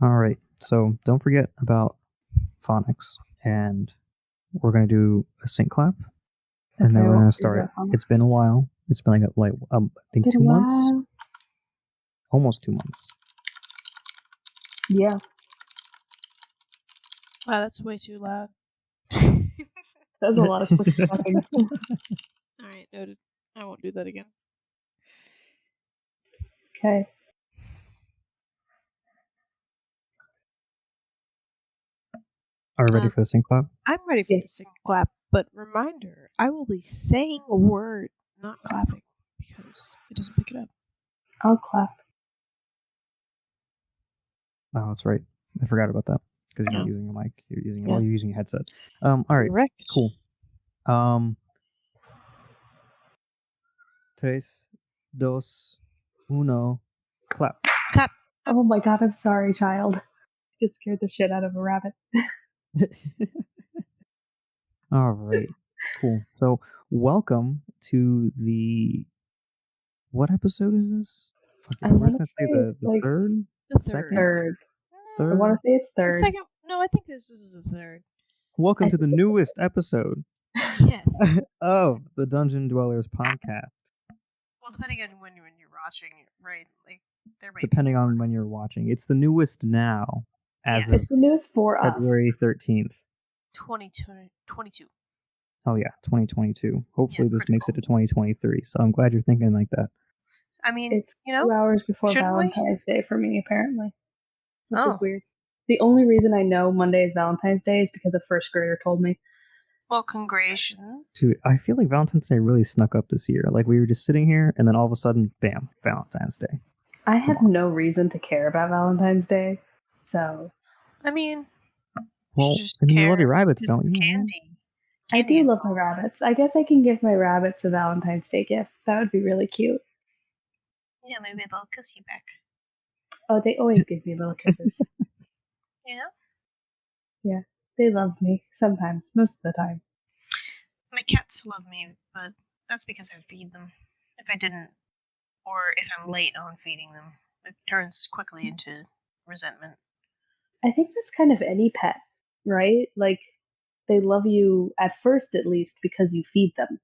All right. So don't forget about phonics, and we're gonna do a sync clap, and then we're gonna start it. It's been a while. It's been I think 2 months, almost 2 months. Yeah. Wow, that's way too loud. That's a lot of quick talking. Alright, noted. I won't do that again. Okay. Are we ready for the sync clap? I'm ready for the sync clap, but reminder, I will be saying a word, not clapping, because it doesn't pick it up. I'll clap. Oh, that's right. I forgot about that because you're not using a mic. You're using a headset. All right. Correct. Cool. Tres, dos, uno, clap. Clap. Oh my god, I'm sorry, child. Just scared the shit out of a rabbit. All right. Cool. So, welcome to the... What episode is this? I want to say the like third? The Second? third. Third? I want to say it's The third. second. No, I think this is the third. Welcome to the newest episode Yes. of the Dungeon Dwellers podcast. Well, depending on when you're watching it, right? Like depending on when you're watching, it's the newest now. As it's the newest for February us. 13th. 2022. Oh yeah, 2022. Hopefully this critical. makes it to 2023. So I'm glad you're thinking like that. I mean, it's 2 hours before Valentine's Day for me, apparently. Which is weird. The only reason I know Monday is Valentine's Day is because a first grader told me. Well, congratulations. Dude, I feel like Valentine's Day really snuck up this year. Like we were just sitting here and then all of a sudden, bam, Valentine's Day. I have no reason to care about Valentine's Day. So. I mean, well, you love your rabbits, don't you? Candy. I do love my rabbits. I guess I can give my rabbits a Valentine's Day gift. That would be really cute. Yeah, maybe they'll kiss you back. Oh, they always give me little kisses. Yeah? Yeah, they love me sometimes, most of the time. My cats love me, but that's because I feed them. If I didn't, or if I'm late on feeding them, it turns quickly into resentment. I think that's kind of any pet, right? Like, they love you at first, at least, because you feed them.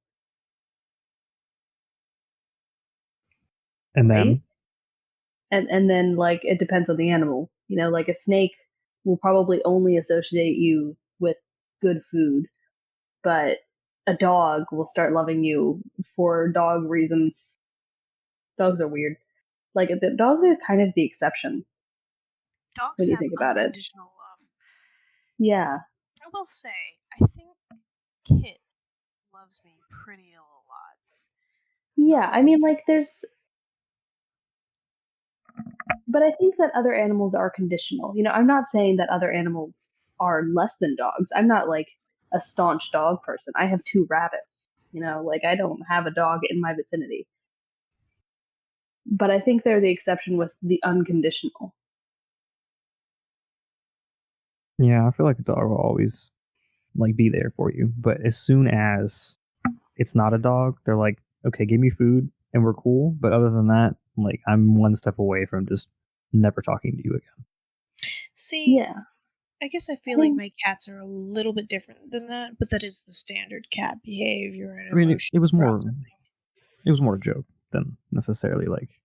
And then? And then, like, it depends on the animal. You know, like a snake will probably only associate you with good food, but a dog will start loving you for dog reasons. Dogs are weird. Like, the dogs are kind of the exception. Dogs when you have think about it. unconditional love. Yeah. I will say, I think Kit loves me pretty a lot. Yeah, I mean, like, there's... But I think that other animals are conditional. You know, I'm not saying that other animals are less than dogs. I'm not, like, a staunch dog person. I have 2 rabbits. You know, like, I don't have a dog in my vicinity. But I think they're the exception with the unconditional. Yeah, I feel like a dog will always, like, be there for you. But as soon as it's not a dog, they're like, okay, give me food and we're cool. But other than that, like, I'm one step away from just never talking to you again. See, yeah. I guess I feel like my cats are a little bit different than that, but that is the standard cat behavior. And I mean, it was more a joke than necessarily like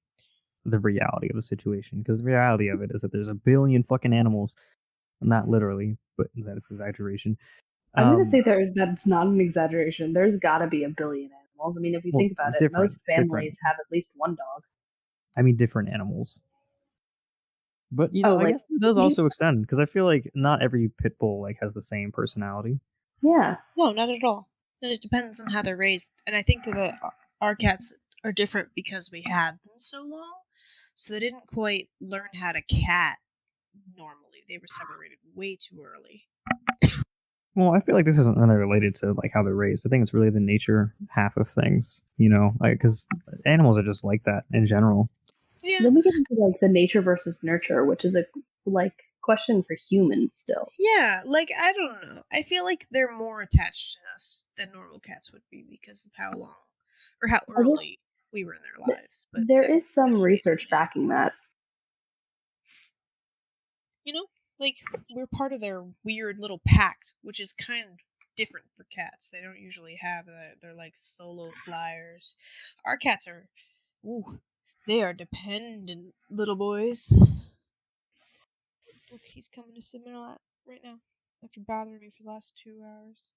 the reality of the situation. Because the reality of it is that there's a billion fucking animals, not literally, but that's exaggeration. I'm gonna say that's not an exaggeration. There's gotta be a billion animals. I mean, if you think about it, most families have at least one dog. I mean, different animals. But, you know, I guess it does also extend, because I feel like not every pit bull, like, has the same personality. Yeah. No, not at all. And it depends on how they're raised. And I think that our cats are different because we had them so long. So they didn't quite learn how to cat normally. They were separated way too early. Well, I feel like this isn't really related to, like, how they're raised. I think it's really the nature half of things, you know? Like, because animals are just like that in general. Yeah. Then we get into, like, the nature versus nurture, which is a, like, question for humans still. Yeah, like, I don't know. I feel like they're more attached to us than normal cats would be because of how long or how early we were in their lives. But there is some research backing that. Like, we're part of their weird little pack, which is kind of different for cats. They don't usually have that. They're like solo flyers. Our cats are, they are dependent little boys. Look, he's coming to sit in my lap right now after bothering me for the last 2 hours.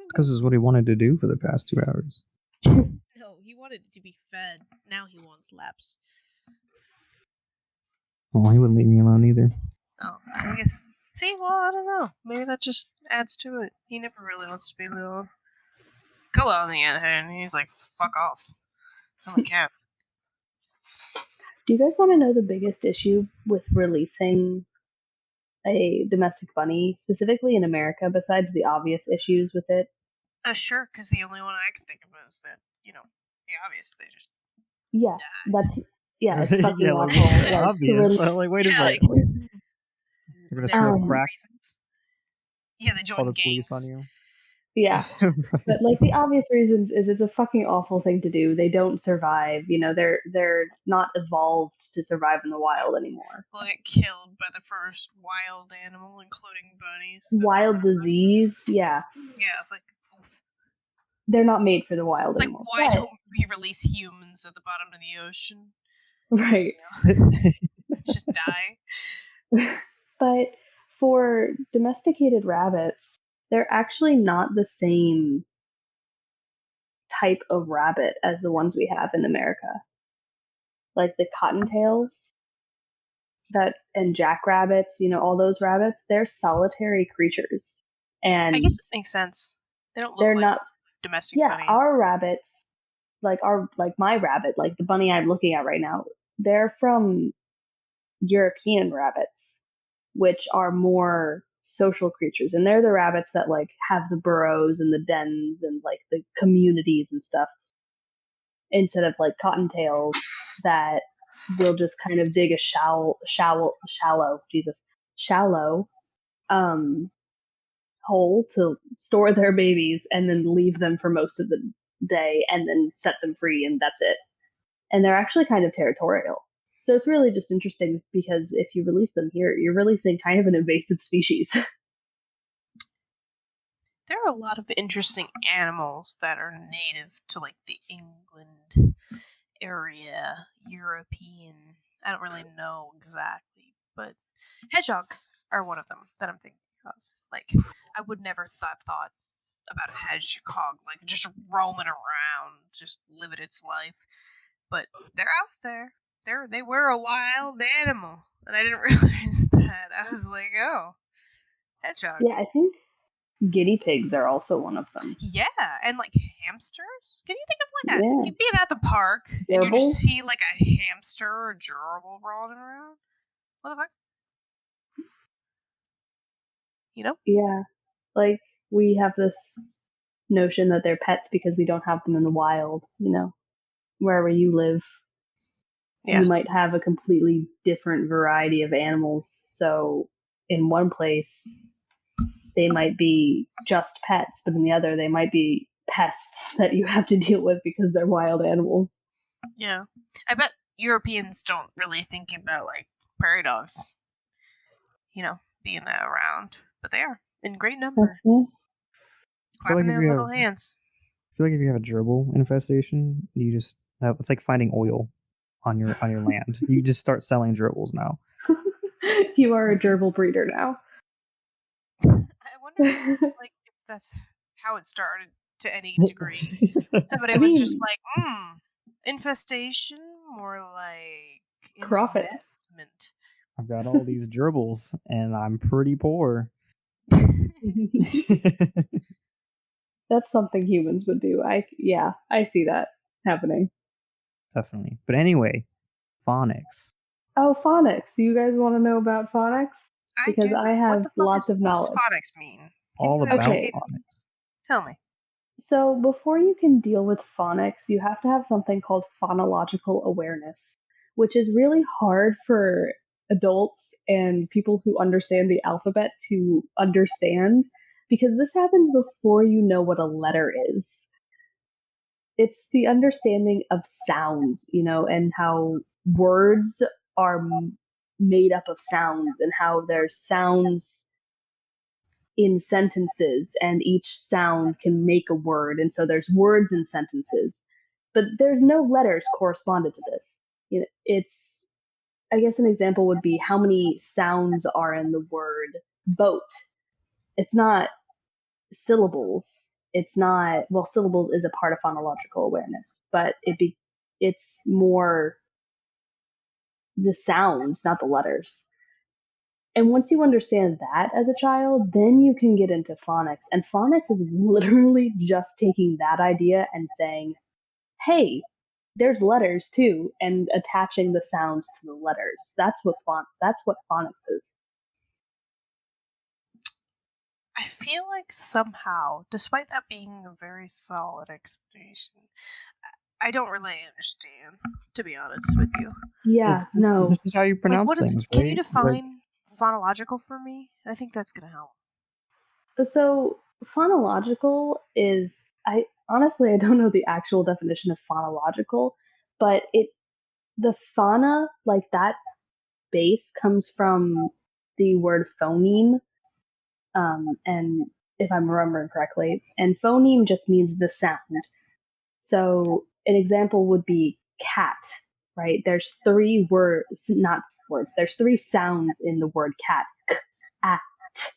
Because it's what he wanted to do for the past 2 hours. No, he wanted to be fed. Now he wants laps. Well, he wouldn't leave me alone either. Oh, I guess. See, well, I don't know. Maybe that just adds to it. He never really wants to be alone. Go on the other hand, he's like, fuck off. I'm a cat. Do you guys want to know the biggest issue with releasing a domestic bunny, specifically in America, besides the obvious issues with it? Sure, because the only one I can think of is that, the obvious, they just Yeah, die. it's fucking yeah, awful. Like, obvious. Wait a second. You're gonna smoke crack. Yeah, they Call join the police gangs. on you. Yeah, Right. but like the obvious reasons is it's a fucking awful thing to do. They don't survive. They're not evolved to survive in the wild anymore. They'll get killed by the first wild animal, including bunnies. Wild disease, yeah. Yeah, like, oof. They're not made for the wild It's anymore. Like, why don't we release humans at the bottom of the ocean? Right. Just die. But for domesticated rabbits, they're actually not the same type of rabbit as the ones we have in America. Like the cottontails and jackrabbits, all those rabbits, they're solitary creatures. And I guess it makes sense. They don't look they're like not domestic bunnies. Yeah, our rabbits, like my rabbit, like the bunny I'm looking at right now, they're from European rabbits, which are more social creatures, and they're the rabbits that like have the burrows and the dens and like the communities and stuff, instead of like cottontails that will just kind of dig a shallow hole to store their babies and then leave them for most of the day and then set them free, and that's it. And they're actually kind of territorial. So it's really just interesting because if you release them here, you're releasing kind of an invasive species. There are a lot of interesting animals that are native to like the England area, European. I don't really know exactly, but hedgehogs are one of them that I'm thinking of. Like, I would never thought about a hedgehog like just roaming around, just living its life. But they're out there. They were a wild animal, and I didn't realize that. I was like, oh, hedgehogs. Yeah, I think guinea pigs are also one of them. Yeah, and like hamsters. Can you think of like being at the park Gerbils? And you just see like a hamster or gerbil rolling around? What the fuck? Yeah, like we have this notion that they're pets because we don't have them in the wild. Wherever you live, you might have a completely different variety of animals. So in one place, they might be just pets, but in the other, they might be pests that you have to deal with because they're wild animals. Yeah. I bet Europeans don't really think about like prairie dogs, being around, but they are in great number. Clapping their little hands. I feel like if you have a gerbil infestation, you just it's like finding oil on your land. You just start selling gerbils now. You are a gerbil breeder now. I wonder like if that's how it started to any degree. Somebody was just like, infestation, more like profit. Investment. I've got all these gerbils and I'm pretty poor. That's something humans would do. I see that happening. Definitely. But anyway, phonics. Oh, phonics. Do you guys want to know about phonics? Because I have lots of knowledge. What does phonics mean? All about phonics. Tell me. So before you can deal with phonics, you have to have something called phonological awareness, which is really hard for adults and people who understand the alphabet to understand, because this happens before you know what a letter is. It's the understanding of sounds, and how words are made up of sounds and how there's sounds in sentences and each sound can make a word, and so there's words in sentences, but there's no letters corresponded to this. It's, I guess an example would be how many sounds are in the word boat. It's not syllables. It's not, well, syllables is a part of phonological awareness, but it's more the sounds, not the letters. And once you understand that as a child, then you can get into phonics. And phonics is literally just taking that idea and saying, hey, there's letters too, and attaching the sounds to the letters. That's what phonics is. I feel like somehow, despite that being a very solid explanation, I don't really understand, to be honest with you. Yeah, no. This is how you pronounce things, right? Can you define phonological for me? I think that's going to help. So phonological is, I don't know the actual definition of phonological, but the phono, like that base, comes from the word phoneme, and if I'm remembering correctly, and phoneme just means the sound. So an example would be cat, right? There's three words, not words, there's three sounds in the word cat. K, a, t.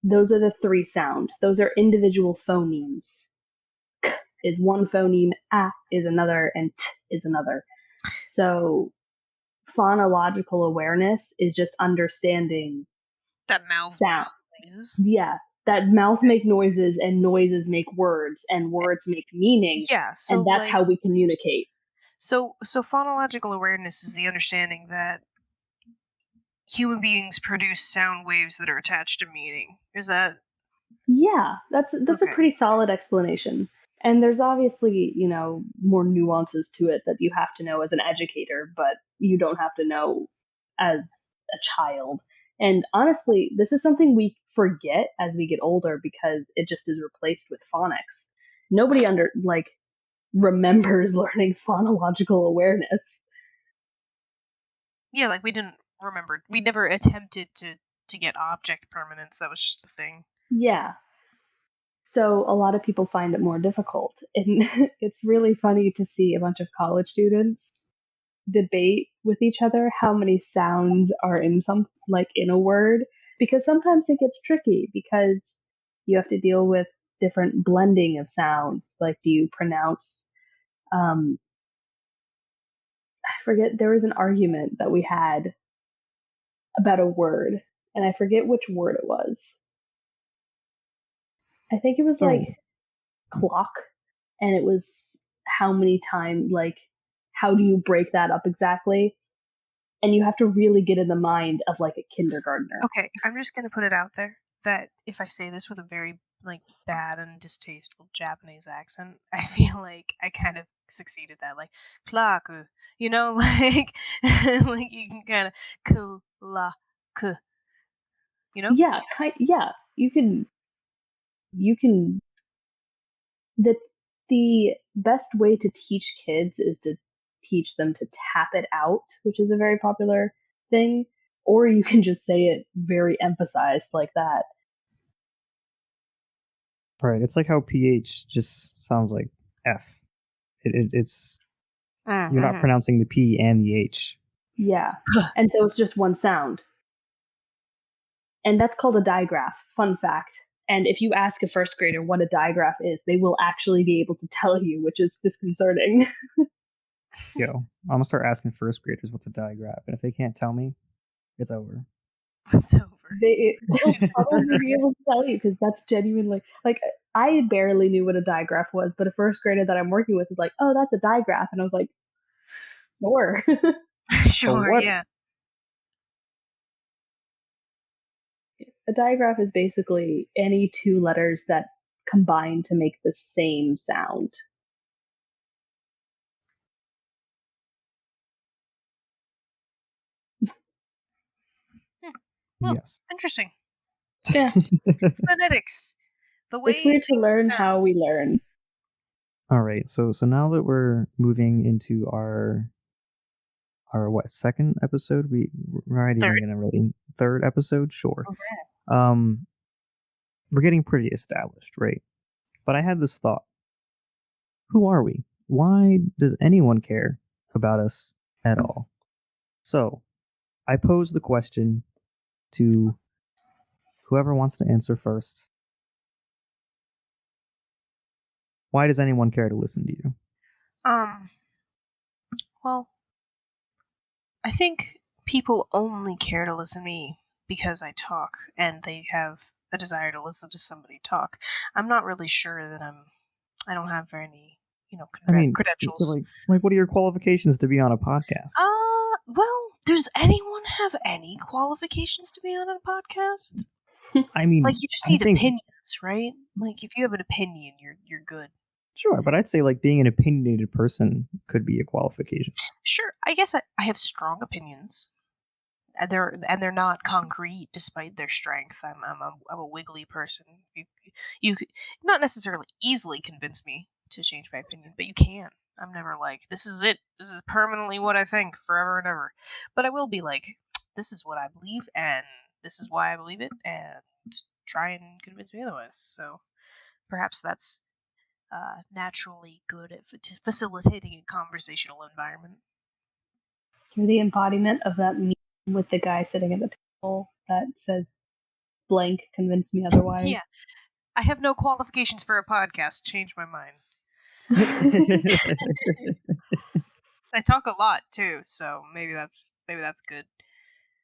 Those are the three sounds. Those are individual phonemes. K is one phoneme, a is another, and t is another. So phonological awareness is just understanding that mouth sound. Noises. Yeah, that mouth make noises and noises make words and words make meaning. Yeah, so and that's how we communicate. So phonological awareness is the understanding that human beings produce sound waves that are attached to meaning. Is that? Yeah, that's Okay. a pretty solid explanation. And there's obviously, more nuances to it that you have to know as an educator, but you don't have to know as a child. And honestly, this is something we forget as we get older because it just is replaced with phonics. Nobody remembers learning phonological awareness. Yeah, like we didn't remember. We never attempted to get object permanence. That was just a thing. Yeah. So a lot of people find it more difficult. And it's really funny to see a bunch of college students debate with each other how many sounds are in in a word, because sometimes it gets tricky because you have to deal with different blending of sounds. Like, do you pronounce I forget, there was an argument that we had about a word, and I forget which word it was. I think it was clock, and it was how many times, how do you break that up exactly? And you have to really get in the mind of a kindergartner. Okay, I'm just gonna put it out there that if I say this with a very bad and distasteful Japanese accent, I feel like I kind of succeeded that. Clock, you can kind of clock, Yeah, you can. The best way to teach kids is to teach them to tap it out, which is a very popular thing, or you can just say it very emphasized like that. Right, it's like how PH just sounds like F. It's you're not pronouncing the P and the H. Yeah, and so it's just one sound. And that's called a digraph. Fun fact. And if you ask a first grader what a digraph is, they will actually be able to tell you, which is disconcerting. Yo, I'm gonna start asking first graders what's a digraph, and if they can't tell me, it's over. It's over. They'll probably be able to tell you because that's genuinely I barely knew what a digraph was, but a first grader that I'm working with is like, "Oh, that's a digraph," and I was like, "Sure, sure, yeah." A digraph is basically any two letters that combine to make the same sound. Well, yes. Interesting. Yeah. Phonetics. The way it's weird to learn how we learn. All right, so now that we're moving into our our second episode? We're not even gonna really third episode, sure. Okay. We're getting pretty established, right? But I had this thought: who are we? Why does anyone care about us at all? So I pose the question to whoever wants to answer first. Why does anyone care to listen to you? Well, I think people only care to listen to me because I talk, and they have a desire to listen to somebody talk. I'm not really sure that I don't have any, credentials. Like, what are your qualifications to be on a podcast? Well, does anyone have any qualifications to be on a podcast? I mean, like, you just need opinions, right? Like, if you have an opinion, you're good. Sure, but I'd say like being an opinionated person could be a qualification. Sure, I guess I have strong opinions. And they're not concrete despite their strength. I'm a wiggly person. You could not necessarily easily convince me to change my opinion, but you can. I'm never like, this is it. This is permanently what I think forever and ever. But I will be like, this is what I believe, and this is why I believe it, and try and convince me otherwise. So perhaps that's naturally good at facilitating a conversational environment. You're the embodiment of that meme with the guy sitting at the table that says, blank, convince me otherwise. Yeah. I have no qualifications for a podcast. Change my mind. I talk a lot too, so maybe that's good.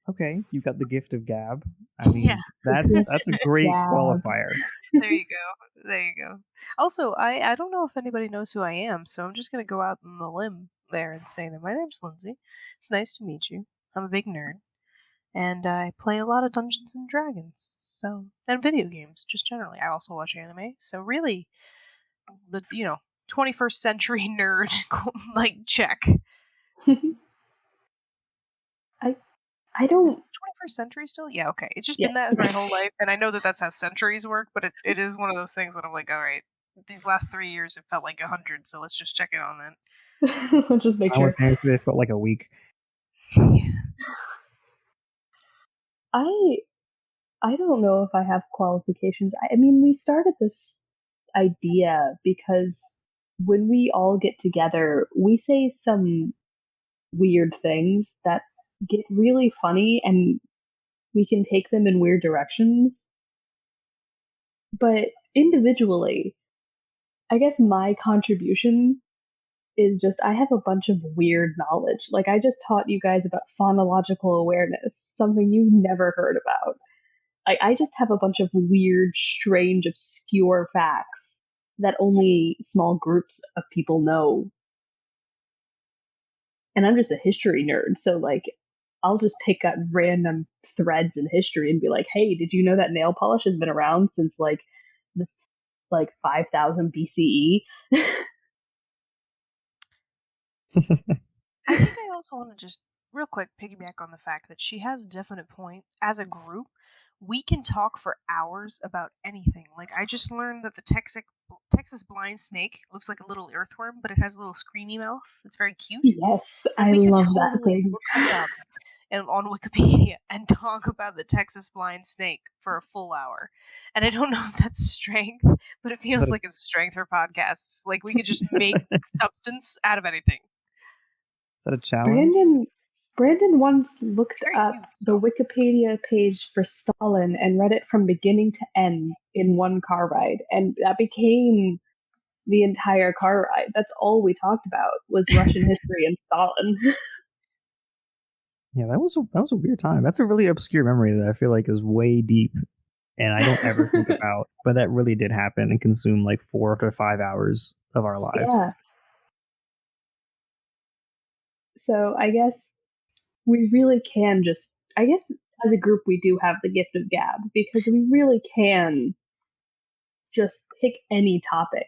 Okay, you've got the gift of gab. I mean, that's a great qualifier. There you go. Also, I don't know if anybody knows who I am, so I'm just gonna go out on the limb there and say that my name's Lindsay. It's nice to meet you. I'm a big nerd, and I play a lot of Dungeons and Dragons, and video games just generally. I also watch anime, so really, the 21st century nerd like check. I don't. Is it 21st century still? Yeah, okay. It's just been that my whole life, and I know that that's how centuries work, but it is one of those things that I'm like, all right, these last 3 years have felt like 100, so let's just check in on that. Let's just make sure. It felt like a week. Yeah. I don't know if I have qualifications. I mean, we started this idea because when we all get together, we say some weird things that get really funny, and we can take them in weird directions. But individually, I guess my contribution is just I have a bunch of weird knowledge. Like, I just taught you guys about phonological awareness, something you've never heard about. I just have a bunch of weird, strange, obscure facts that only small groups of people know. And I'm just a history nerd, so like I'll just pick up random threads in history and be like, "Hey, did you know that nail polish has been around since like 5000 BCE?" I think I also want to just real quick piggyback on the fact that she has a definite point. As a group, we can talk for hours about anything. Like, I just learned that the Texas blind snake looks like a little earthworm, but it has a little screamy mouth. It's very cute. Yes, I love that thing. Look it up and on Wikipedia and talk about the Texas blind snake for a full hour. And I don't know if that's strength, but it feels like it's strength for podcasts. Like, we could just make substance out of anything. Is that a challenge? Brandon once looked up the Wikipedia page for Stalin and read it from beginning to end in one car ride, and that became the entire car ride. That's all we talked about was Russian history and Stalin. Yeah, that was a weird time. That's a really obscure memory that I feel like is way deep, and I don't ever think about. But that really did happen and consume like 4 to 5 hours of our lives. Yeah. So I guess we really can just, I guess as a group we do have the gift of gab, because we really can just pick any topic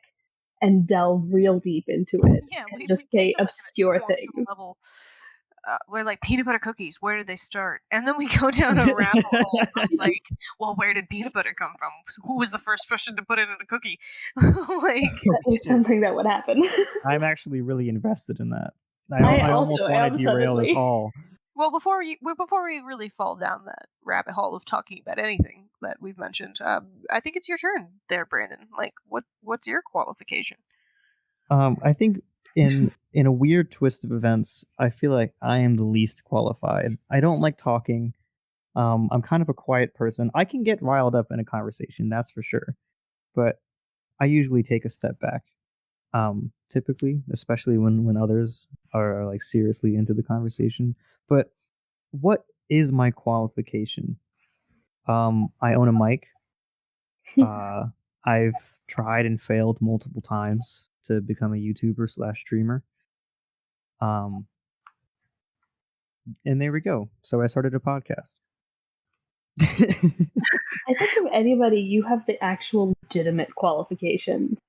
and delve real deep into it. Yeah, and just say obscure things. Level. We're like, peanut butter cookies, where did they start? And then we go down a rabbit hole of like, well, where did peanut butter come from? Who was the first person to put it in a cookie? Like, that is something that would happen. I'm actually really invested in that. I almost also want to am derail this suddenly. all. Well, before we really fall down that rabbit hole of talking about anything that we've mentioned, I think it's your turn there, Brandon. Like, what's your qualification? I think in a weird twist of events, I feel like I am the least qualified. I don't like talking. I'm kind of a quiet person. I can get riled up in a conversation, that's for sure. But I usually take a step back. Typically, especially when others are like seriously into the conversation. But what is my qualification? I own a mic. Uh, I've tried and failed multiple times to become a YouTuber slash streamer. Um, and there we go. So I started a podcast. I think of anybody, you have the actual legitimate qualifications.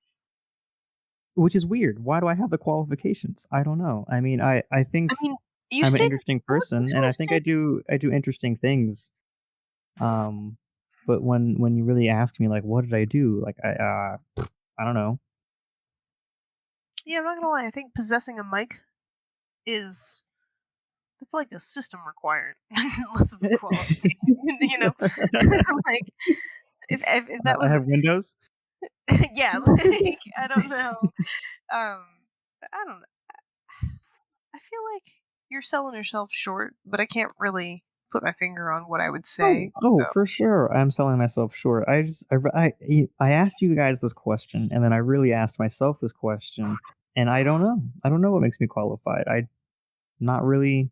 Which is weird. Why do I have the qualifications? I don't know. I mean, I think You I'm an stayed interesting person, and I think I do interesting things. But when you really ask me, like, what did I do? Like, I don't know. Yeah, I'm not gonna lie. I think possessing a mic is it's like a system required, less of a qualification. You know, like if that I was have Windows. yeah, like I don't know. I don't know. I feel like you're selling yourself short, but I can't really put my finger on what I would say. Oh, for sure. I'm selling myself short. I asked you guys this question, and then I really asked myself this question, and I don't know. I don't know what makes me qualified. I'm not really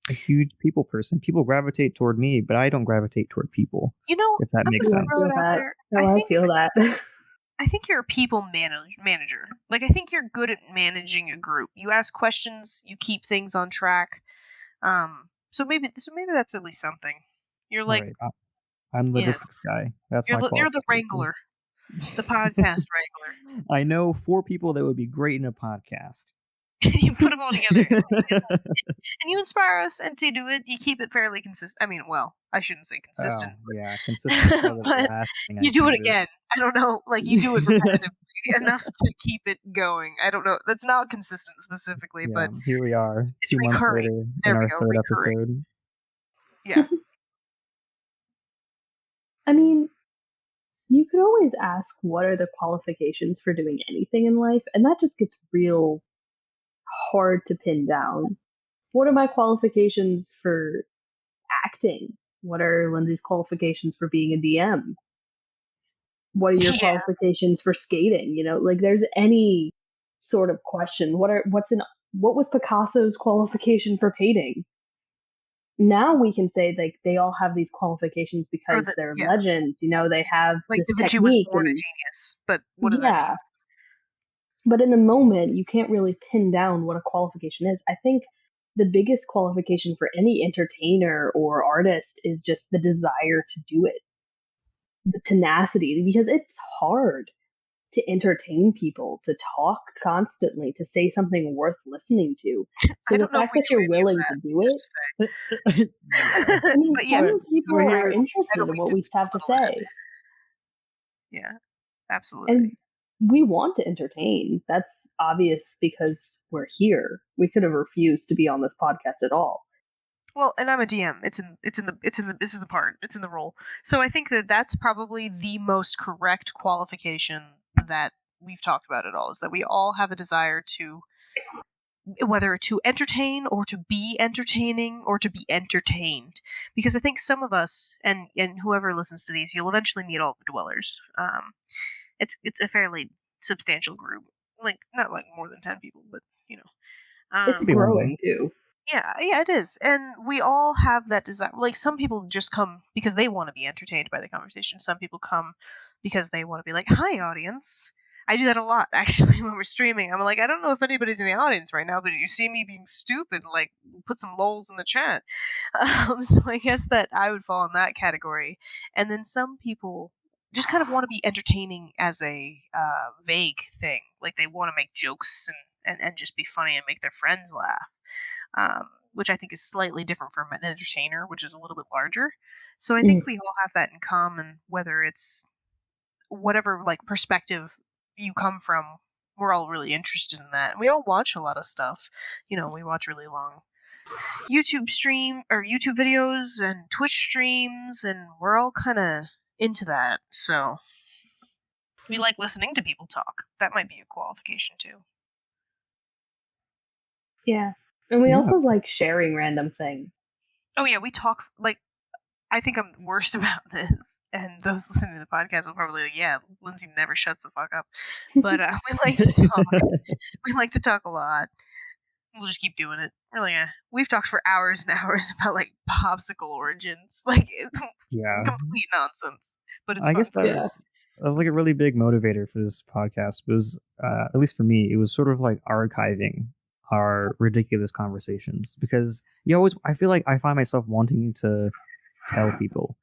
a huge people person. People gravitate toward me, but I don't gravitate toward people. You know, If that I'm makes gonna sense. throw it out there. I feel that. I think you're a people manager. Like I think you're good at managing a group. You ask questions, you keep things on track. So maybe that's at least something. You're like, Right. I'm yeah, logistics guy. That's my you're the qualification. wrangler, the podcast wrangler. I know 4 people that would be great in a podcast. You put them all together, and you inspire us. And to do it, you keep it fairly consistent. I mean, well, I shouldn't say consistent, Oh, yeah, consistent is probably the but last thing you I do can it again. I don't know, like you do it repetitively enough to keep it going. I don't know. That's not consistent specifically, Yeah, but here we are, it's 2 months recurring. later in There we our go, 3rd recurring. episode. Yeah. I mean, you could always ask what are the qualifications for doing anything in life, and that just gets real hard to pin down. What are my qualifications for acting? What are Lindsay's qualifications for being a DM? What are your Yeah. qualifications for skating? You know, like there's any sort of question. What was Picasso's qualification for painting? Now we can say like they all have these qualifications because they're legends. You know, they have Like this Da Vinci was technique born a and genius, but what does that mean? But in the moment, you can't really pin down what a qualification is. I think the biggest qualification for any entertainer or artist is just the desire to do it, the tenacity, because it's hard to entertain people, to talk constantly, to say something worth listening to. So the fact that you're willing to do it, I mean, But yeah, some people are interested in what we have to say. Yeah, absolutely. And we want to entertain. That's obvious because we're here. We could have refused to be on this podcast at all. Well, and I'm a DM. It's in the role. So I think that's probably the most correct qualification that we've talked about at all, is that we all have a desire to, whether to entertain or to be entertaining or to be entertained. Because I think some of us, and whoever listens to these, you'll eventually meet all the dwellers. It's a fairly substantial group, like not like more than 10 people, but you know, it's growing too. Yeah, it is. And we all have that desire. Like, some people just come because they want to be entertained by the conversation. Some people come because they want to be like, hi, audience. I do that a lot, actually, when we're streaming. I'm like, I don't know if anybody's in the audience right now, but if you see me being stupid, like, put some lols in the chat. So I guess that I would fall in that category. And then some people just kind of want to be entertaining as a vague thing. Like, they want to make jokes and just be funny and make their friends laugh. Which I think is slightly different from an entertainer, which is a little bit larger. So I think we all have that in common, whether it's whatever like perspective you come from we're all really interested in that. And we all watch a lot of stuff. You know, we watch really long YouTube videos and Twitch streams, and we're all kind of into that. So we like listening to people talk. That might be a qualification too. Yeah. And we Yeah. also like sharing random things. Oh yeah, we talk, like, I think I'm worst about this, and those listening to the podcast will probably be like, yeah, Lindsay never shuts the fuck up. But we like to talk. We like to talk a lot. We'll just keep doing it. Really, we've talked for hours and hours about like popsicle origins, like Yeah. complete nonsense. But it's I fun. guess that was like a really big motivator for this podcast. Was at least for me, it was sort of like archiving our ridiculous conversations, because I feel like I find myself wanting to tell people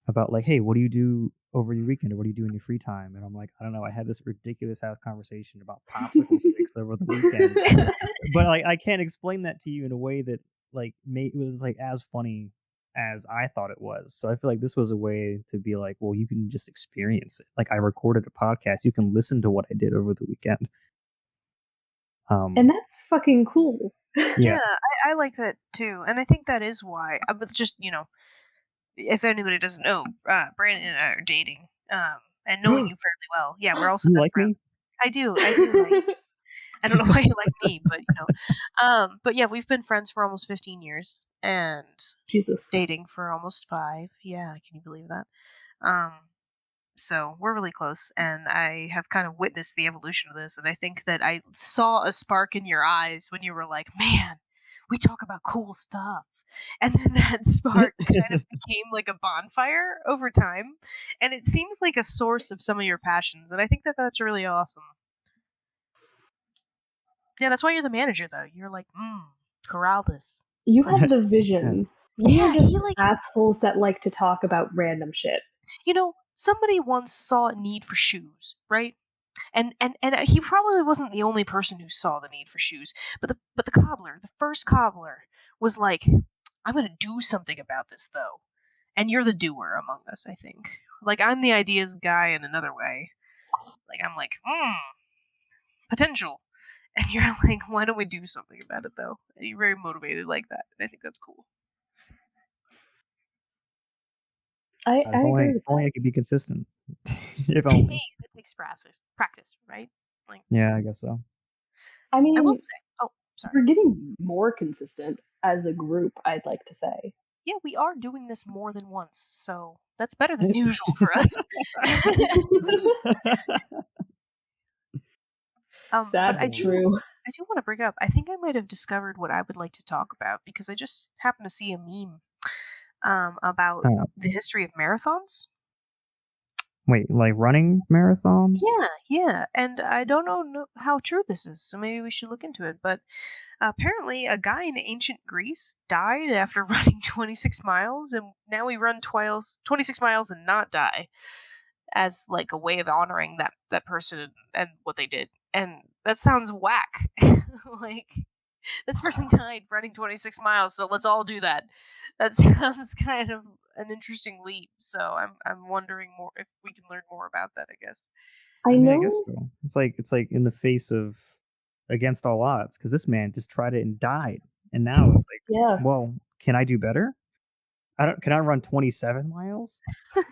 about, like, hey, what do you do over your weekend, or what do you do in your free time? And I'm like, I don't know, I had this ridiculous ass conversation about popsicle sticks over the weekend, but like I can't explain that to you in a way that like was like as funny as I thought it was. So I feel like this was a way to be like, well, you can just experience it. Like, I recorded a podcast, you can listen to what I did over the weekend. And that's fucking cool. Yeah, I like that too, and I think that is why. But just, you know, if anybody doesn't know, Brandon and I are dating, and knowing you fairly well. Yeah, we're also You best like me? friends. I do like. I don't know why you like me, but you know. But yeah, we've been friends for almost 15 years and Jesus. dating for almost 5. Yeah, can you believe that? So we're really close, and I have kind of witnessed the evolution of this, and I think that I saw a spark in your eyes when you were like, man, we talk about cool stuff. And then that spark kind of became like a bonfire over time, and it seems like a source of some of your passions, and I think that that's really awesome. Yeah, that's why you're the manager, though. You're like, corral this. You have the vision. We Yeah, are just he, like, assholes that like to talk about random shit. you know, somebody once saw a need for shoes, right? And he probably wasn't the only person who saw the need for shoes, but the cobbler, the first cobbler, was like, I'm gonna do something about this, though. And you're the doer among us, I think. Like, I'm the ideas guy in another way. Like, I'm like, potential. And you're like, why don't we do something about it, though? And you're very motivated like that, and I think that's cool. I agree with if only that. I could be consistent. If only. Hey, that takes practice, right? Like, Yeah, I guess so. I mean, I will say, sorry. we're getting more consistent as a group, I'd like to say. Yeah, we are doing this more than once, so that's better than usual for us. Sad but true. I do want to bring up, I think I might have discovered what I would like to talk about, because I just happened to see a meme about the history of marathons. Wait, like running marathons? Yeah, and I don't know how true this is, so maybe we should look into it. But apparently, a guy in ancient Greece died after running 26 miles, and now we run 26 miles and not die, as like a way of honoring that person and what they did. And that sounds whack. Like, this person died running 26 miles, so let's all do that. That sounds kind of an interesting leap. So I'm wondering more if we can learn more about that, I guess. I know. I guess so. It's like in the face of against all odds, because this man just tried it and died, and now it's like, yeah. Well, can I do better? Can I run 27 miles?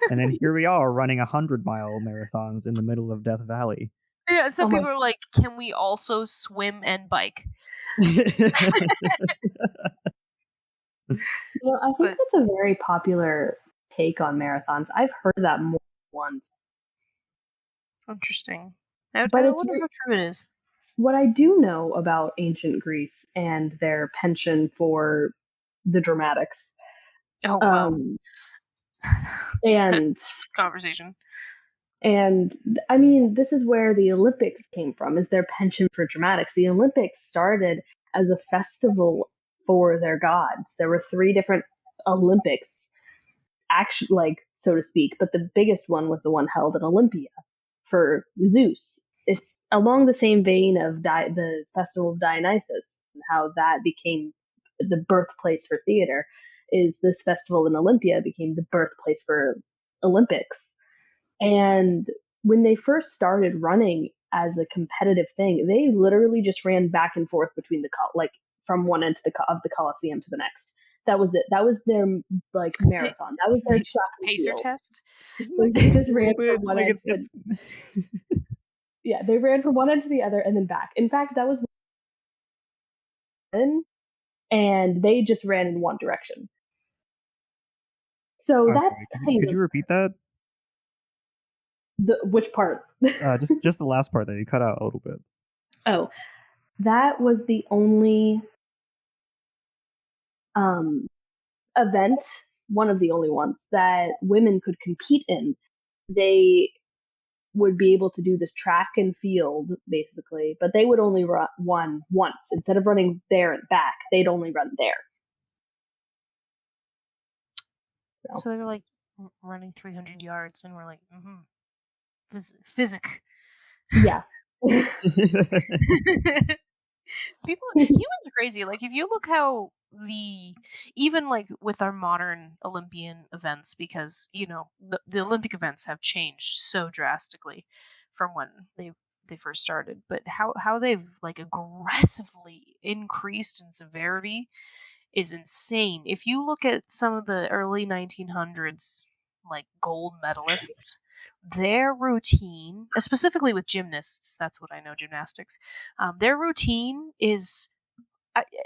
And then here we are running 100-mile marathons in the middle of Death Valley. Yeah, some people are like, can we also swim and bike? I think that's a very popular take on marathons. I've heard that more than once. Interesting. I But wonder how true it is. What I do know about ancient Greece and their penchant for the dramatics. Oh, wow. And conversation. And I mean, this is where the Olympics came from, is their penchant for dramatics. The Olympics started as a festival for their gods. There were 3 different Olympics, actually, like, so to speak, but the biggest one was the one held in Olympia for Zeus. It's along the same vein of the Festival of Dionysus, and how that became the birthplace for theater. Is this festival in Olympia became the birthplace for Olympics. And when they first started running, as a competitive thing. They literally just ran back and forth between from one end of the Coliseum to the next. That was it. That was their marathon. That was their Just track and pacer field. test. They just ran from one end. It's Yeah, they ran from one end to the other and then back. In fact, that was one, and they just ran in one direction. So I'm that's sorry. Could you repeat that? Which part? Just the last part that you cut out a little bit. Oh, that was the only event, one of the only ones that women could compete in. They would be able to do this track and field, basically, but they would only run once. Instead of running there and back, they'd only run there. So they were like running 300 yards, and we're like, physic. Yeah. Humans are crazy. Like, if you look how even like with our modern Olympian events, because the Olympic events have changed so drastically from when they first started, but how they've like aggressively increased in severity is insane. If you look at some of the early 1900s like gold medalists, their routine, specifically with gymnasts, that's what I know, gymnastics, their routine is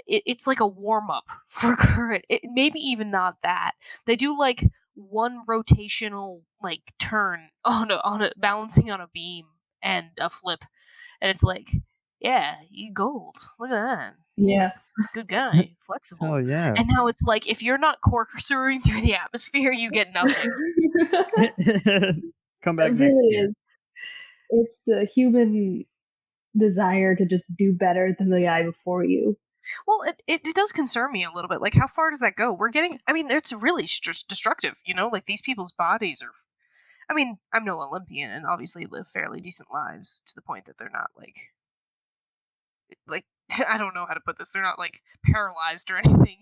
it's like a warm up for current. Maybe even not that. They do like one rotational like turn on a balancing on a beam and a flip, and it's like, yeah, you gold. Look at that. Yeah. Good guy, flexible. Oh yeah. And now it's like, if you're not corkscrewing through the atmosphere, you get nothing. Come back It next really year. is. It's the human desire to just do better than the guy before you. Well, it does concern me a little bit. Like, how far does that go? It's really destructive, Like, these people's bodies are. I'm no Olympian and obviously live fairly decent lives to the point that they're not like I don't know how to put this. They're not like paralyzed or anything,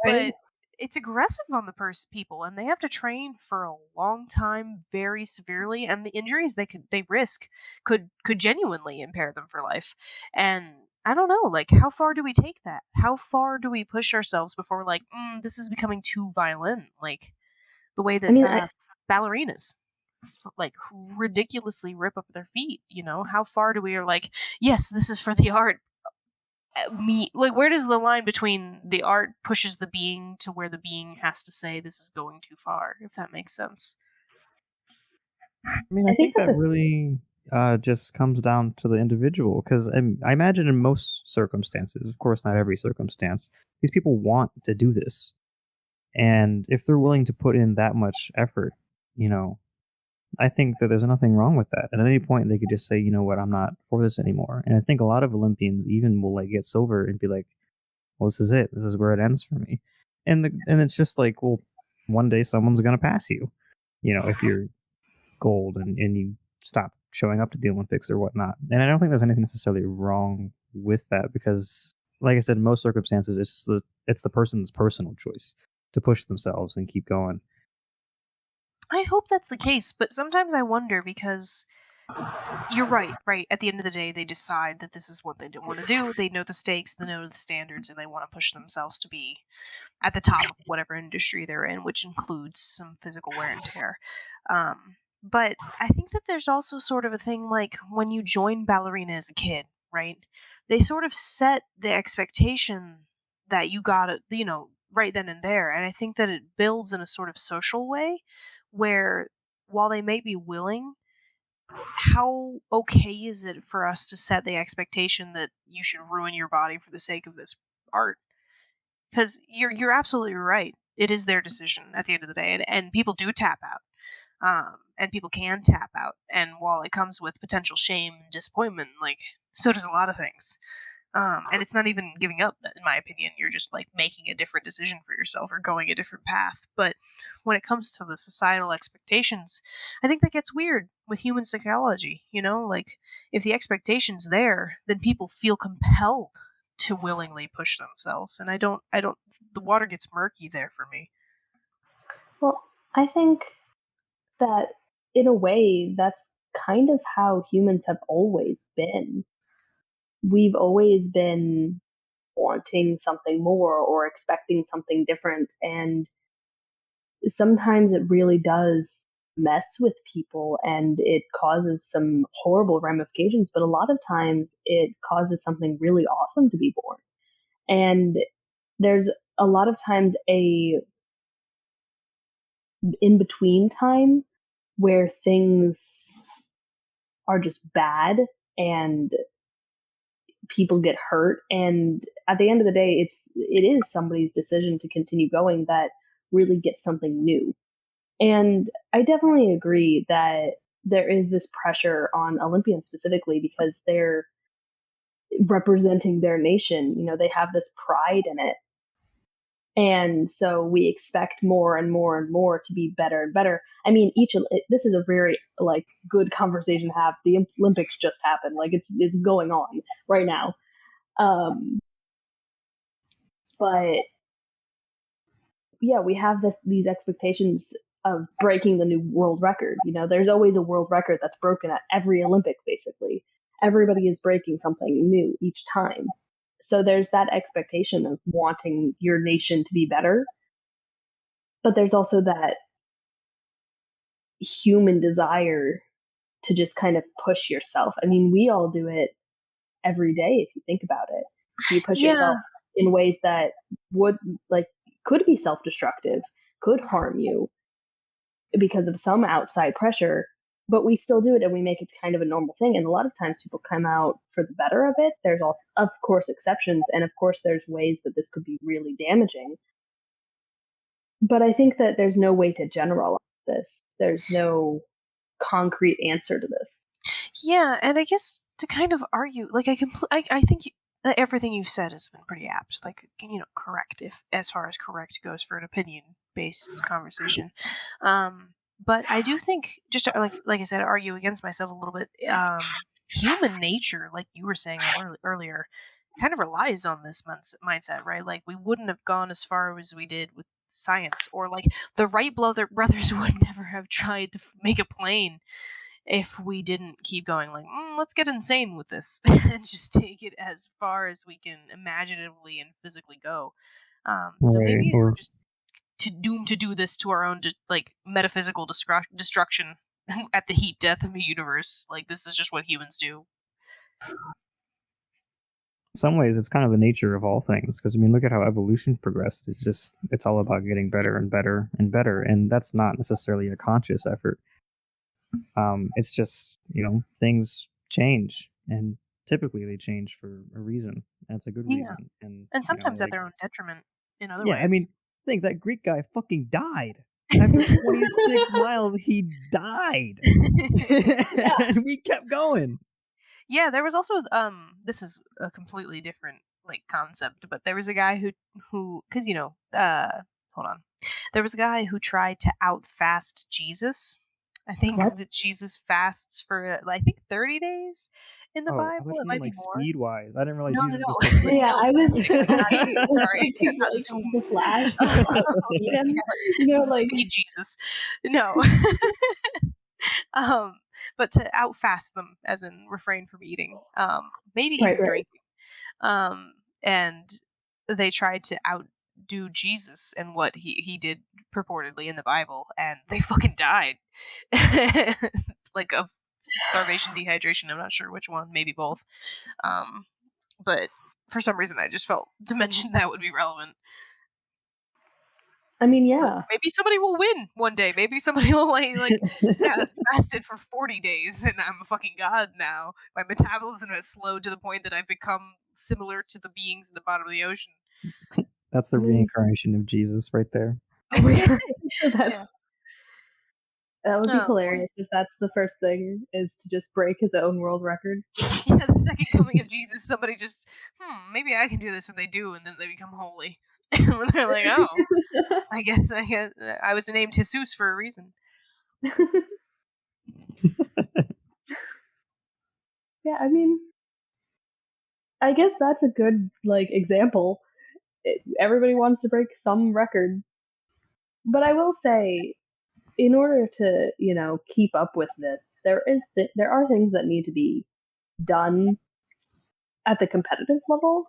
Right? But it's aggressive on the people, and they have to train for a long time, very severely, and the injuries they risk could genuinely impair them for life. And I don't know, like, how far do we take that? How far do we push ourselves before we're like, this is becoming too violent? Like the way that ballerinas like ridiculously rip up their feet. How far do we are like, yes, this is for the art. Like, where does the line between the art pushes the being to where the being has to say this is going too far, if that makes sense? I think that really just comes down to the individual, because I imagine in most circumstances, of course not every circumstance, these people want to do this, and if they're willing to put in that much effort, I think that there's nothing wrong with that. At any point, they could just say, you know what, I'm not for this anymore. And I think a lot of Olympians even will like get silver and be like, well, this is it. This is where it ends for me. And it's just like, well, one day someone's gonna pass you, if you're gold and you stop showing up to the Olympics or whatnot. And I don't think there's anything necessarily wrong with that, because, like I said, in most circumstances, it's the person's personal choice to push themselves and keep going. I hope that's the case, but sometimes I wonder, because you're right. At the end of the day, they decide that this is what they want to do. They know the stakes, they know the standards, and they want to push themselves to be at the top of whatever industry they're in, which includes some physical wear and tear. But I think that there's also sort of a thing, like when you join ballerina as a kid, right? They sort of set the expectation that you got it, right then and there. And I think that it builds in a sort of social way where, while they may be willing, how okay is it for us to set the expectation that you should ruin your body for the sake of this art? Because you're absolutely right. It is their decision at the end of the day, and people do tap out, and people can tap out. And while it comes with potential shame and disappointment, like, so does a lot of things. And it's not even giving up, in my opinion. You're just like making a different decision for yourself or going a different path. But when it comes to the societal expectations, I think that gets weird with human psychology. Like, if the expectation's there, then people feel compelled to willingly push themselves. And I don't, the water gets murky there for me. Well, I think that in a way that's kind of how humans have always been. We've always been wanting something more or expecting something different, and sometimes it really does mess with people and it causes some horrible ramifications, but a lot of times it causes something really awesome to be born. And there's a lot of times a in between time where things are just bad and people get hurt, and at the end of the day it is somebody's decision to continue going that really gets something new. And I definitely agree that there is this pressure on Olympians specifically because they're representing their nation. They have this pride in it. And so we expect more and more and more to be better and better. I mean, this is a very good conversation to have. The Olympics just happened. It's going on right now. But yeah, we have these expectations of breaking the new world record. There's always a world record that's broken at every Olympics, basically. Everybody is breaking something new each time. So there's that expectation of wanting your nation to be better. But there's also that human desire to just kind of push yourself. I mean, we all do it every day if you think about it. You push yourself in ways that could be self-destructive, could harm you because of some outside pressure, but we still do it and we make it kind of a normal thing. And a lot of times people come out for the better of it. There's also, of course, exceptions. And of course, there's ways that this could be really damaging. But I think that there's no way to generalize this. There's no concrete answer to this. Yeah, and I guess to kind of argue, I think that everything you've said has been pretty apt. Correct if as far as correct goes for an opinion-based conversation. But I do think, just to, like I said, argue against myself a little bit. Human nature, like you were saying earlier, kind of relies on this mindset, right? We wouldn't have gone as far as we did with science, or the Wright brothers would never have tried to make a plane if we didn't keep going let's get insane with this and just take it as far as we can imaginatively and physically go. So maybe we're just doomed to do this to our own metaphysical destruction at the heat death of the universe. This is just what humans do. In some ways, it's kind of the nature of all things, because look at how evolution progressed. It's all about getting better and better and better, and that's not necessarily a conscious effort. It's just, things change, and typically they change for a reason. That's a good reason. And sometimes at their own detriment in other ways. Think that Greek guy fucking died. After 26 miles, he died. And we kept going. Yeah, there was also, this is a completely different, concept, but there was a guy who, because, hold on. There was a guy who tried to outfast Jesus. I think that Jesus fasts for 30 days in the Bible. It might be more. Speed wise, I didn't realize Jesus was. Yeah, I was sorry. The Flash. Speed Jesus. No. But to outfast them, as in refrain from eating, maybe even drinking. And they tried to outdo Jesus and what he did purportedly in the Bible, and they fucking died. Of starvation, dehydration, I'm not sure which one, maybe both. But for some reason I just felt to mention that would be relevant. I mean, yeah. Maybe somebody will win one day. Maybe somebody will fasted for 40 days and I'm a fucking god now. My metabolism has slowed to the point that I've become similar to the beings in the bottom of the ocean. That's the reincarnation of Jesus right there. That would be hilarious if that's the first thing, is to just break his own world record. Yeah, the second coming of Jesus, somebody just, maybe I can do this, and they do, and then they become holy. And they're like, oh, I guess I was named Jesus for a reason. Yeah, I mean, I guess that's a good example. Everybody wants to break some record. But I will say, in order to, keep up with this, there are things that need to be done at the competitive level.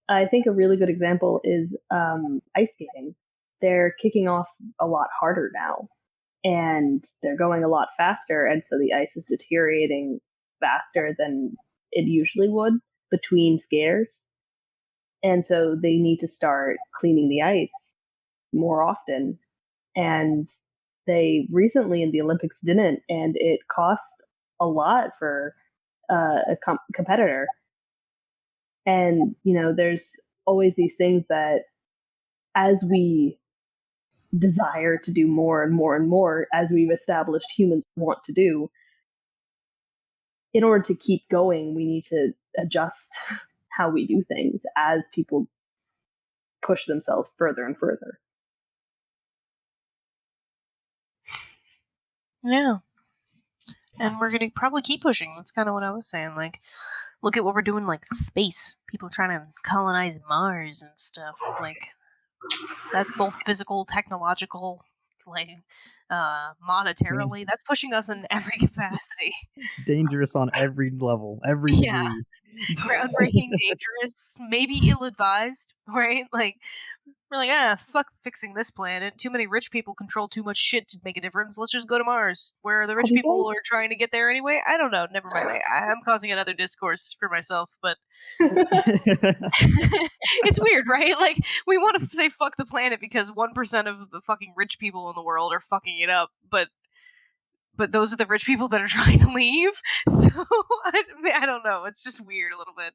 I think a really good example is ice skating. They're kicking off a lot harder now, and they're going a lot faster, and so the ice is deteriorating faster than it usually would between skaters. And so they need to start cleaning the ice more often. And they recently in the Olympics didn't, and it cost a lot for a competitor. And, there's always these things that as we desire to do more and more and more, as we've established humans want to do, in order to keep going, we need to adjust how we do things as people push themselves further and further. Yeah. And we're going to probably keep pushing. That's kind of what I was saying. Like, look at what we're doing, like, space. People trying to colonize Mars and stuff. Like, that's both physical, technological, like, monetarily. That's pushing us in every capacity. It's dangerous on every level, every degree. Groundbreaking, dangerous, maybe ill-advised, right? Like, we're like, fuck fixing this planet. Too many rich people control too much shit to make a difference. Let's just go to Mars, where the rich people are trying to get there anyway. I don't know. Never mind. I'm causing another discourse for myself, but it's weird, right? Like, we want to say fuck the planet because 1% of the fucking rich people in the world are fucking it up, but those are the rich people that are trying to leave. So I don't know. It's just weird a little bit.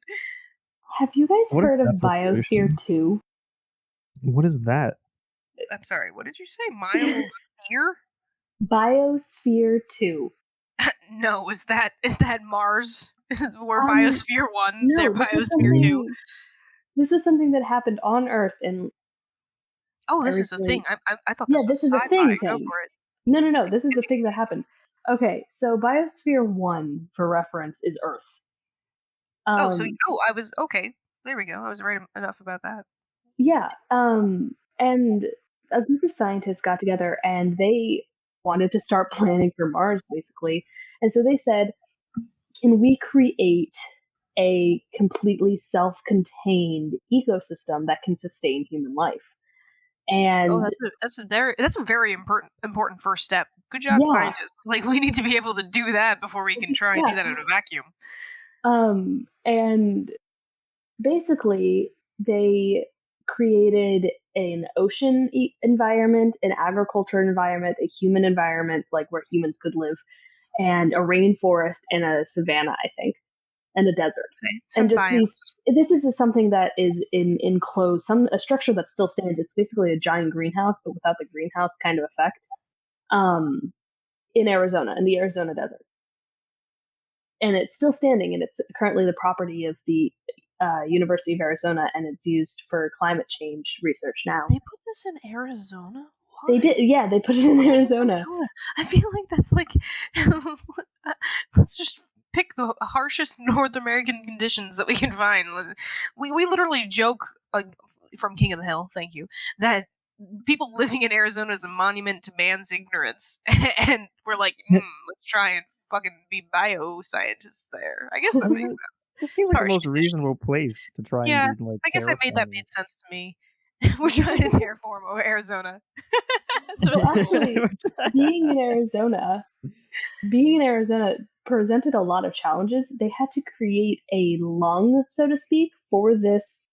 Have you guys heard of Biosphere 2? What is that? I'm sorry, what did you say? Myosphere? Biosphere 2. No, is that Mars? We're Biosphere 1, they're Biosphere 2. This was something that happened on Earth and... Oh, this is a thing. I thought this was sci-fi. Go for it. No, this is a thing that happened. Okay, so Biosphere 1, for reference, is Earth. I was... Okay, there we go. I was right enough about that. Yeah, and a group of scientists got together and they wanted to start planning for Mars, basically. And so they said, can we create a completely self-contained ecosystem that can sustain human life? And that's a very important first step. Good job, scientists. Like, we need to be able to do that before we can try and do that in a vacuum. And basically, they created an ocean environment, an agriculture environment, a human environment, like where humans could live, and a rainforest and a savanna, I think, and a desert. Okay. And just this is something that is enclosed, a structure that still stands. It's basically a giant greenhouse, but without the greenhouse kind of effect, in Arizona, in the Arizona desert. And it's still standing, and it's currently the property of the University of Arizona, and it's used for climate change research now. They put this in Arizona? Why? They did, yeah, they put it in Arizona. I feel like that's like, let's just pick the harshest North American conditions that we can find. We literally joke, from King of the Hill, thank you, that people living in Arizona is a monument to man's ignorance, and we're like, let's try and fucking be bioscientists there. I guess that makes sense. It seems like the most reasonable place to try and do, like, I guess that made sense to me. We're trying to terraform Arizona. So actually, being in Arizona presented a lot of challenges. They had to create a lung, so to speak, for this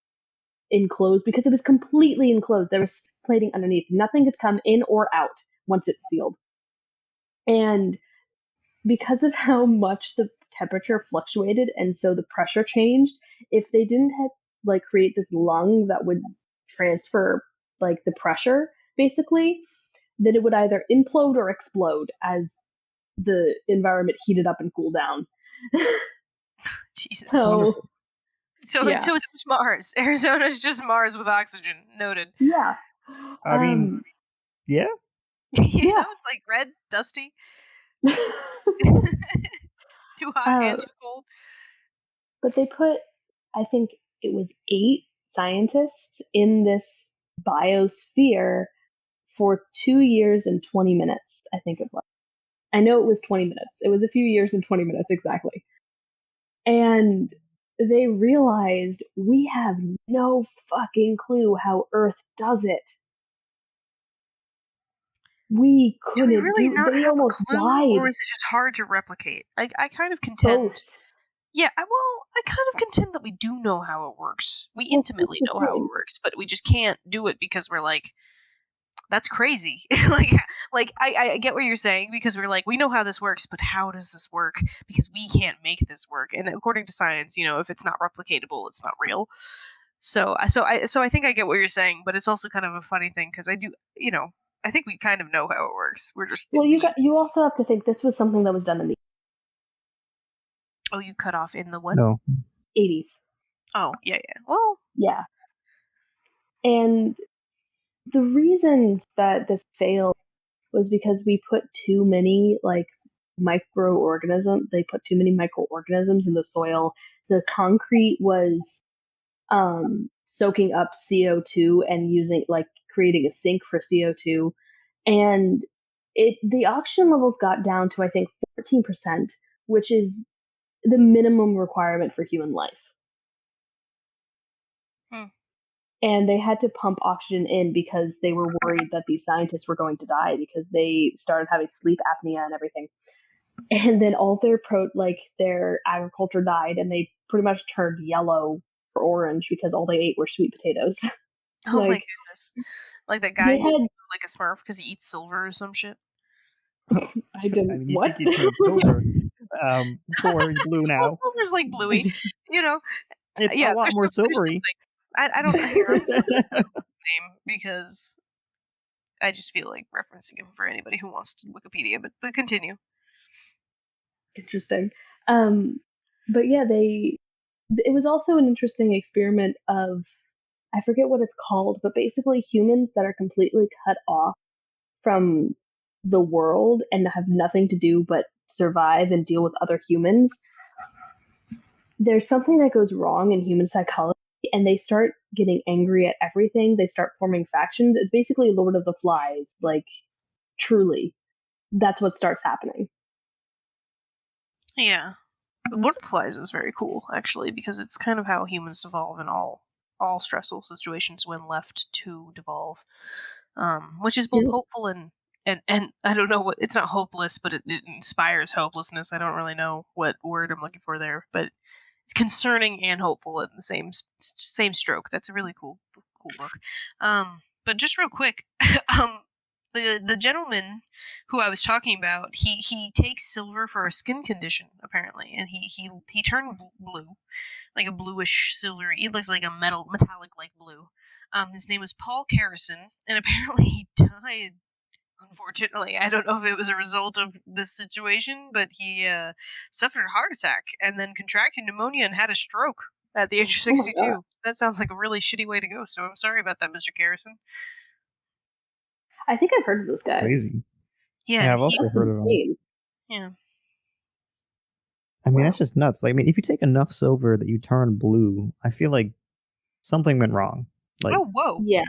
enclosed, because it was completely enclosed. There was plating underneath. Nothing could come in or out once it's sealed. And because of how much the temperature fluctuated and so the pressure changed, if they didn't have create this lung that would transfer the pressure, basically, then it would either implode or explode as the environment heated up and cooled down. Jesus. So it's just Mars. Arizona's just Mars with oxygen. Noted. Yeah. I mean, yeah. Yeah, it's like red, dusty. Too hot and too cold. But they put, I think it was 8 scientists in this biosphere for 2 years and 20 minutes, I think it was. I know it was 20 minutes. It was a few years and 20 minutes exactly. And they realized we have no fucking clue how Earth does it. We couldn't do we really do. not They have almost a clue, died. or is it just hard to replicate? I kind of contend. Both. Yeah, I kind of contend that we do know how it works. We Well, intimately that's the know how it thing. works, but we just can't do it because we're like, that's crazy. I get what you're saying, because we're like, we know how this works, but how does this work? Because we can't make this work. And according to science, if it's not replicatable, it's not real. So I think I get what you're saying, but it's also kind of a funny thing because I do, I think we kind of know how it works. We're just Well, confused. you also have to think this was something that was done in the Oh, you cut off in the what? No. 80s. Oh, yeah. Well, Yeah. And the reasons that this failed was because we put too many microorganisms. They put too many microorganisms in the soil. The concrete was soaking up CO2 and creating a sink for CO2, and the oxygen levels got down to I think 14%, which is the minimum requirement for human life. And they had to pump oxygen in because they were worried that these scientists were going to die because they started having sleep apnea and everything. And then all their agriculture died, and they pretty much turned yellow or orange because all they ate were sweet potatoes. oh my goodness. Like that guy They who's had like a Smurf because he eats silver or some shit. I didn't. I mean, you What? think he turned silver. Silver is blue now. Silver's like bluey, It's Yeah, a lot more silvery. I don't hear his name because I just feel like referencing him for anybody who wants to Wikipedia, but continue. Interesting. But yeah, it was also an interesting experiment of, I forget what it's called, but basically humans that are completely cut off from the world and have nothing to do but survive and deal with other humans. There's something that goes wrong in human psychology, and they start getting angry at everything. They start forming factions. It's basically Lord of the Flies, truly. That's what starts happening. Yeah. Lord of the Flies is very cool, actually, because it's kind of how humans evolve in all stressful situations when left to devolve, which is both hopeful and I don't know what, it's not hopeless, but it inspires hopelessness. I don't really know what word I'm looking for there, but it's concerning and hopeful in the same stroke. That's a really cool book. But just real quick, the gentleman who I was talking about, he takes silver for a skin condition apparently, and he turned blue, like a bluish silvery. It looks like a metallic like blue. His name was Paul Carrison, and apparently he died. Unfortunately, I don't know if it was a result of this situation, but he suffered a heart attack and then contracted pneumonia and had a stroke at the age of 62. That sounds like a really shitty way to go, so I'm sorry about that, Mr. Carrison. I think I've heard of this guy. Crazy. Yeah, I've also heard of him. Yeah. I mean, that's just nuts. Like, I mean, if you take enough silver that you turn blue, I feel like something went wrong. Like, oh, whoa. Yeah.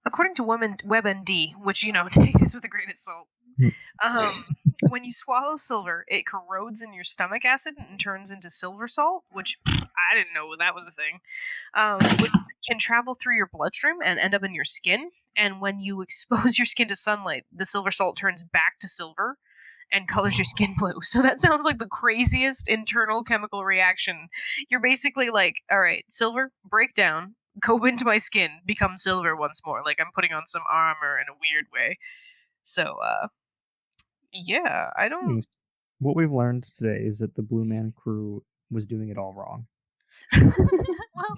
According to WebMD, which, take this with a grain of salt, when you swallow silver, it corrodes in your stomach acid and turns into silver salt, which I didn't know that was a thing, which can travel through your bloodstream and end up in your skin. And when you expose your skin to sunlight, the silver salt turns back to silver and colors your skin blue. So that sounds like the craziest internal chemical reaction. You're basically like, all right, silver, break down, go into my skin, become silver once more. Like I'm putting on some armor in a weird way. So, yeah, I don't. What we've learned today is that the Blue Man crew was doing it all wrong. Well,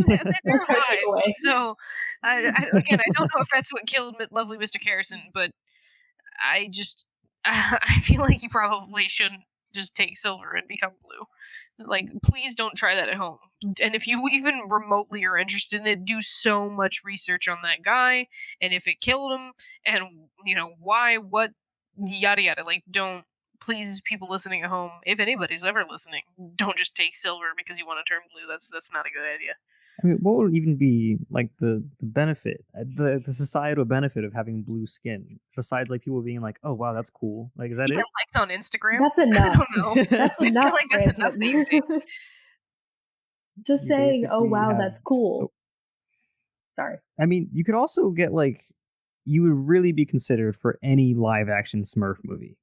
they're That's our alive. takeaway. So, again, I don't know if that's what killed lovely Mr. Carrison, but I just, I feel like you probably shouldn't just take silver and become blue. Like, please don't try that at home. And if you even remotely are interested in it, do so much research on that guy, and if it killed him, and, why, what, yada yada. Like, don't, please, people listening at home, if anybody's ever listening, don't just take silver because you want to turn blue. That's not a good idea. I mean, what would even be like the benefit, the societal benefit of having blue skin besides like people being like, oh wow, that's cool. Like, is that You get it? likes on Instagram. That's I enough. don't know. That's I feel enough, like that's enough these days. Brandon. Just You saying, oh basically wow, have. that's cool. Oh, Sorry. I mean, you could also get like, you would really be considered for any live action Smurf movie.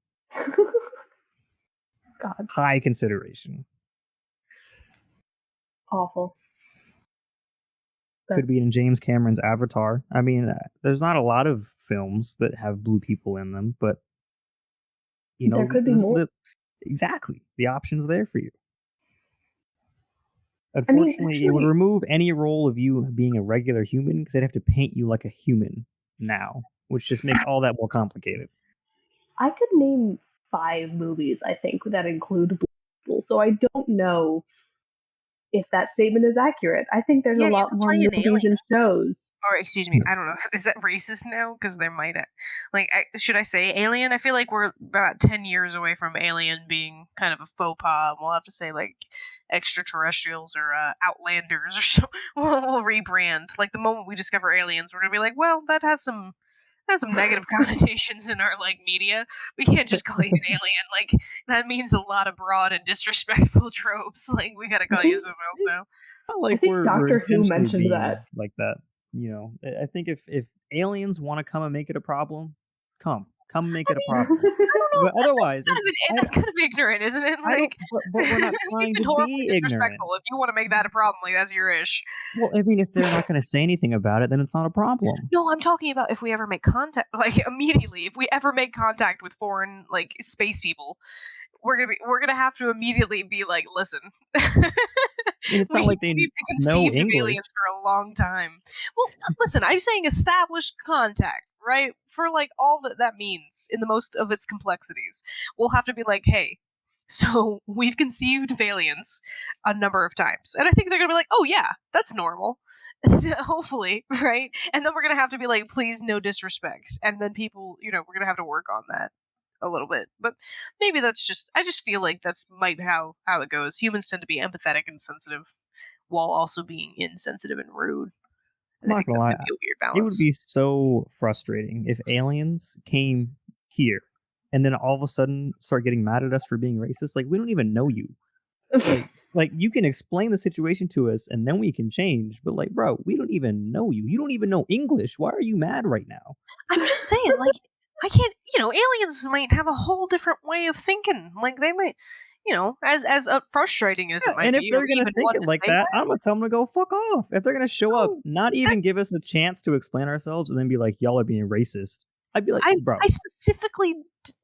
God, High consideration. awful. Could be in James Cameron's Avatar. I mean, there's not a lot of films that have blue people in them, but you know, There could be more. Exactly, the option's there for you. I mean, Unfortunately, it would actually, remove any role of you being a regular human because they'd have to paint you like a human now, which just makes all that more complicated. I could name 5 movies, I think, that include blue people, so I don't know if that statement is accurate. I think there's a Yeah, you lot could more play an movies alien. and shows. Or excuse me, I don't know. Is that racist now? Because there might, should I say Alien? I feel like we're about 10 years away from Alien being kind of a faux pas. We'll have to say like extraterrestrials or Outlanders or so. We'll rebrand. Like the moment we discover aliens, we're gonna be like, well, that has some negative connotations in our like media. We can't just call you an alien. Like that means a lot of broad and disrespectful tropes. Like we gotta I call you think, something else now. Not I like think we're Doctor Who intentionally mentioned being that. like that. You know, I think if aliens want to come and make it a problem, come make I it a mean, problem. I don't know. But otherwise, Kind of that's kind of ignorant, isn't it? I don't. Like, But we're not you've trying been to horribly be ignorant. disrespectful. If you want to make that a problem, like that's your ish. Well, I mean, if they're not going to say anything about it, then it's not a problem. No, I'm talking about if we ever make contact, like immediately, if we ever make contact with foreign like space people, we're gonna have to immediately be like, listen, I mean, it's not like they we've know conceived of English. aliens for a long time. Well, listen, I'm saying established contact, right? For like all that means in the most of its complexities. We'll have to be like, hey, so we've conceived of aliens a number of times. And I think they're gonna be like, oh yeah, that's normal. Hopefully, right? And then we're gonna have to be like, please no disrespect. And then people, we're gonna have to work on that a little bit. But maybe that's just I just feel like that's might how it goes. Humans tend to be empathetic and sensitive while also being insensitive and rude. I'm And I not think gonna that's lie. gonna be a weird It would balance. be so frustrating if aliens came here and then all of a sudden start getting mad at us for being racist. Like, we don't even know you. Like you can explain the situation to us and then we can change. But like, bro, we don't even know you. You don't even know English. Why are you mad right now? I'm just saying, like, I can't, aliens might have a whole different way of thinking. Like, they might, as frustrating as it Yeah, might and if be, or they're gonna even think one it to like say that, that. I'm gonna tell them to go fuck off. If they're gonna show up, No, not even give us a chance to explain ourselves, and then be like, "Y'all are being racist," I'd be like, "Bro, I specifically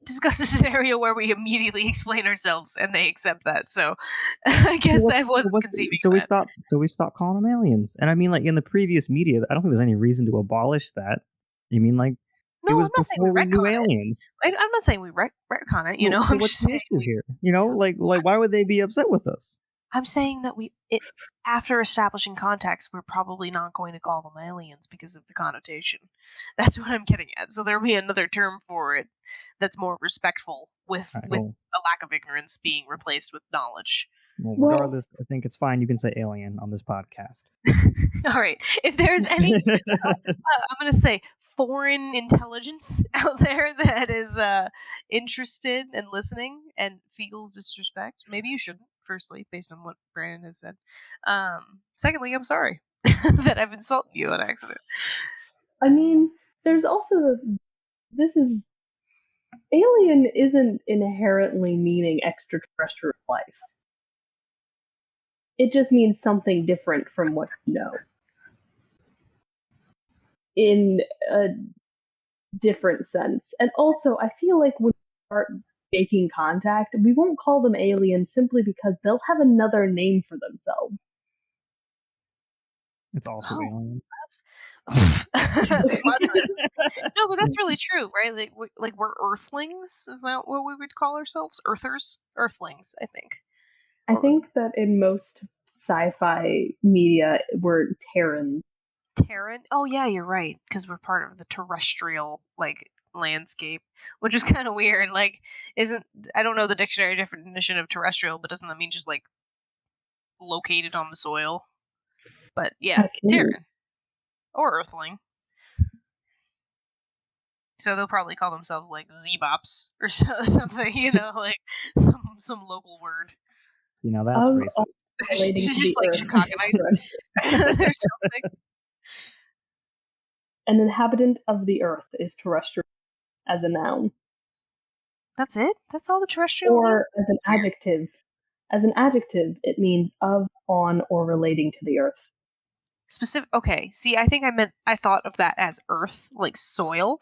discussed a scenario where we immediately explain ourselves and they accept that. So I guess I wasn't conceiving of that. so we stop calling them aliens." And I mean, like in the previous media, I don't think there's any reason to abolish that. I mean, like it No, was I'm not saying we before we knew retcon it. aliens. I'm not saying we retcon it. So I'm what's just the saying issue here? You know, like why would they be upset with us? I'm saying that after establishing contacts, we're probably not going to call them aliens because of the connotation. That's what I'm getting at. So there'll be another term for it that's more respectful, with All right, a lack of ignorance being replaced with knowledge. well, Well, regardless, I think it's fine. You can say alien on this podcast. All right. If there's any, I'm going to say foreign intelligence out there that is interested in listening and feels disrespect, maybe you shouldn't. Firstly, based on what Brandon has said. Secondly, I'm sorry that I've insulted you on accident. I mean, there's also alien isn't inherently meaning extraterrestrial life. It just means something different from what you know. In a different sense. And also, I feel like when we start making contact, we won't call them aliens simply because they'll have another name for themselves. It's also alien. No, but that's really true, right? Like we're Earthlings. Is that what we would call ourselves? Earthers, Earthlings. I think. I think that in most sci-fi media, we're Terran. Terran? Oh yeah, you're right, because we're part of the terrestrial landscape, which is kind of weird. Like, I don't know the dictionary definition of terrestrial, but doesn't that mean just located on the soil? But yeah, Terran. Or Earthling. So they'll probably call themselves like Z-bops or something, you know, like some local word. You know, that's racist. Just like Chicagoite or something. An inhabitant of the earth is terrestrial as a noun. That's it? That's all the terrestrial Or means? as an adjective. As an adjective, it means of, on, or relating to the earth. Okay, see, I thought of that as earth, like soil,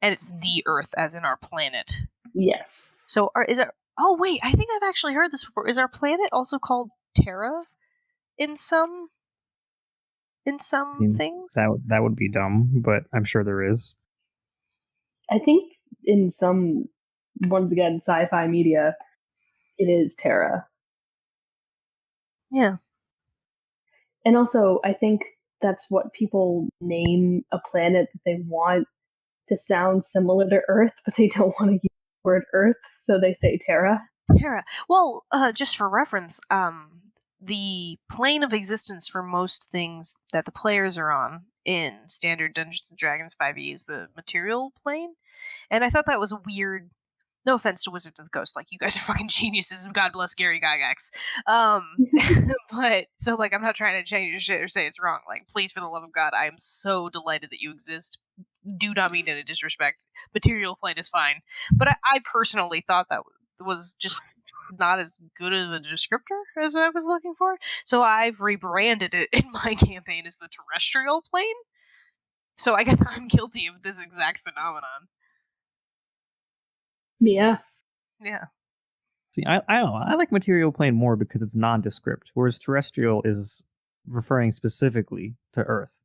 and it's the earth as in our planet. Yes. So oh wait, I think I've actually heard this before. Is our planet also called Terra in some things? That would be dumb, but I'm sure there is. I think in some, once again, sci-fi media, it is Terra. Yeah. And also, I think that's what people name a planet that they want to sound similar to Earth, but they don't want to use the word Earth, so they say Terra. Terra. Well, just for reference, the plane of existence for most things that the players are on in standard Dungeons and Dragons 5e is the material plane, and I thought that was a weird. No offense to Wizards of the Coast, like you guys are fucking geniuses, and God bless Gary Gygax. But so like I'm not trying to change your shit or say it's wrong. Like, please, for the love of God, I am so delighted that you exist. Do not mean any disrespect. Material plane is fine, but I personally thought that was just not as good of a descriptor as I was looking for. So I've rebranded it in my campaign as the terrestrial plane. So I guess I'm guilty of this exact phenomenon. Yeah. Yeah. See, I don't know. I like material plane more because it's nondescript, whereas terrestrial is referring specifically to Earth.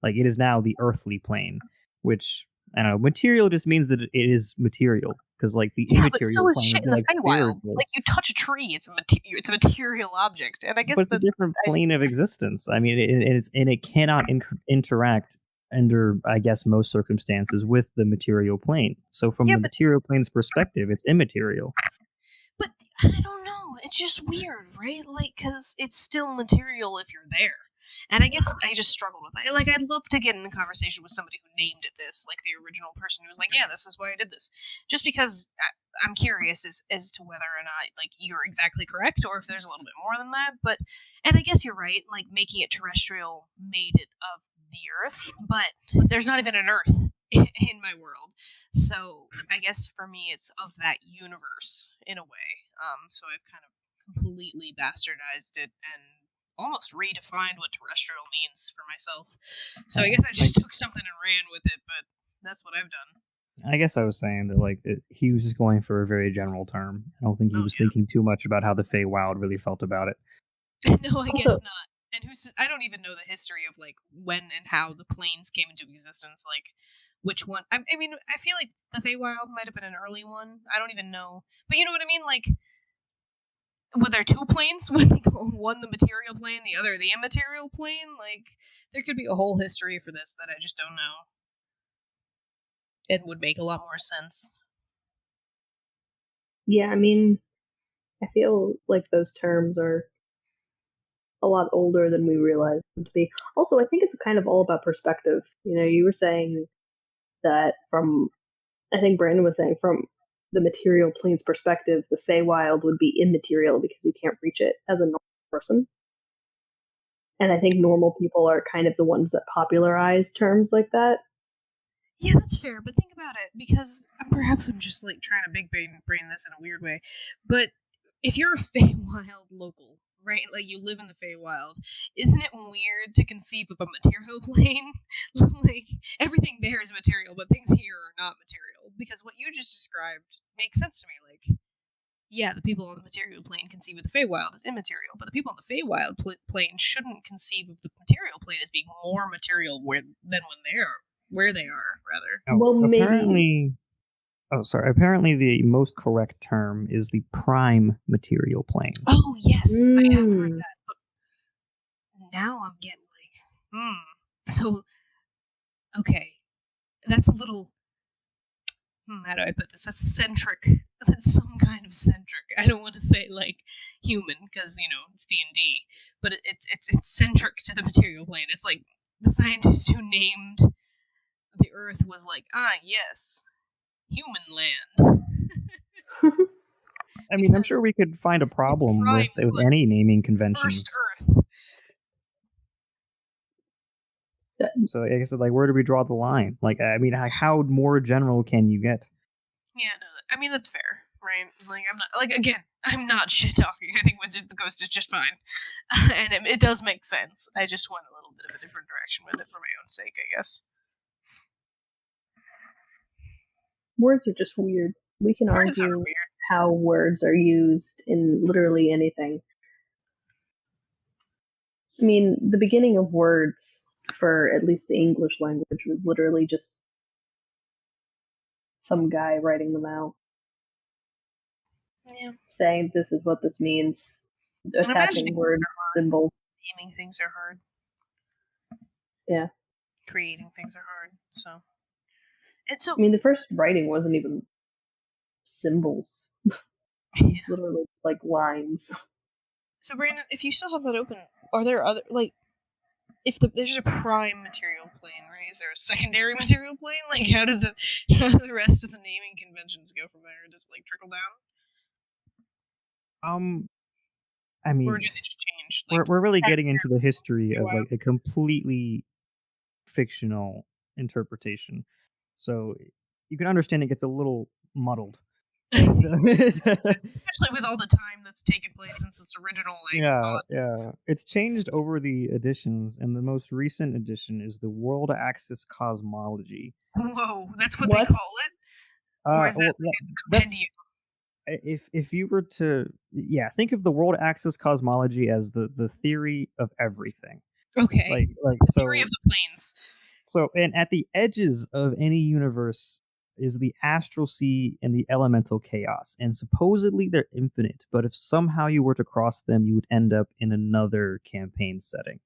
Like, it is now the earthly plane, which, I don't know, material just means that it is material. Because, like, the immaterial but so is plane shit would in be the like Feywild. spiritual. Like, you touch a tree, it's a material object, and I guess But it's a different plane of existence. I mean, it cannot interact under, I guess, most circumstances with the material plane. So from the material plane's perspective, it's immaterial. But I don't know. It's just weird, right? Like, because it's still material if you're there. And I guess I just struggled with it. Like, I'd love to get in a conversation with somebody who named it this, like the original person who was like, yeah, this is why I did this. Just because I'm curious as to whether or not, like, you're exactly correct or if there's a little bit more than that. But, and I guess you're right, like, making it terrestrial made it of the Earth, but there's not even an Earth in my world. So I guess for me, it's of that universe in a way. So I've kind of completely bastardized it and almost redefined what terrestrial means for myself. So I guess I just took something and ran with it, but that's what I've done. I guess I was saying that, like, he was just going for a very general term. I don't think he was thinking too much about how the Feywild really felt about it. No, I guess not. And I don't even know the history of, like, when and how the planes came into existence, like, which one. I mean, I feel like the Feywild might have been an early one. I don't even know. But you know what I mean? Like, were there two planes? One the material plane, the other the immaterial plane? Like, there could be a whole history for this that I just don't know. It would make a lot more sense. Yeah, I mean, I feel like those terms are a lot older than we realize them to be. Also, I think it's kind of all about perspective. You know, you were saying that I think Brandon was saying from the material plane's perspective, the Feywild would be immaterial because you can't reach it as a normal person. And I think normal people are kind of the ones that popularize terms like that. Yeah, that's fair, but think about it, because perhaps I'm just, like, trying to big brain this in a weird way, but if you're a Feywild local, right, like, you live in the Feywild, isn't it weird to conceive of a material plane? Like, everything there is material, but things here are not material, because what you just described makes sense to me, like, yeah, the people on the material plane conceive of the Feywild as immaterial, but the people on the Feywild plane shouldn't conceive of the material plane as being more material than when they're where they are, rather. Well, apparently, apparently the most correct term is the prime material plane. Oh, yes, I have heard that, but now I'm getting like, so, okay, that's a little, how do I put this? That's centric. That's some kind of centric. I don't want to say like human because it's D&D, but it's centric to the material plane. It's like the scientist who named the Earth was like, yes, human land. I mean, I'm sure we could find a problem with any naming conventions. First Earth. So I guess like, where do we draw the line? Like, I mean, how more general can you get? Yeah, no, I mean that's fair, right? Like I'm not I'm not shit talking. I think Wizard of the Coast is just fine, and it does make sense. I just went a little bit of a different direction with it for my own sake, I guess. Words are just weird. We can argue how words are used in literally anything. I mean, the beginning of words for at least the English language was literally just some guy writing them out. Yeah. Saying this is what this means. Attaching words, symbols. Naming things are hard. Yeah. Creating things are hard, so. And so I mean, the first writing wasn't even symbols. Yeah. Literally, it's like lines. So, Brandon, if you still have that open, are there other, like, there's a prime material plane, right? Is there a secondary material plane? Like, how do the rest of the naming conventions go from there? Does it, like, trickle down? I mean, or do they just change? Like, we're really getting into the history of like a completely fictional interpretation, so you can understand it gets a little muddled. Especially with all the time that's taken place since its original thought. Yeah. It's changed over the editions, and the most recent edition is the World Axis Cosmology. Whoa, that's what they call it? Or is that a compendium? If you were to think of the World Axis Cosmology as the theory of everything. Okay. Like the theory of the planes. So, and at the edges of any universe is the astral sea and the elemental chaos, and supposedly they're infinite, but if somehow you were to cross them, you would end up in another campaign setting.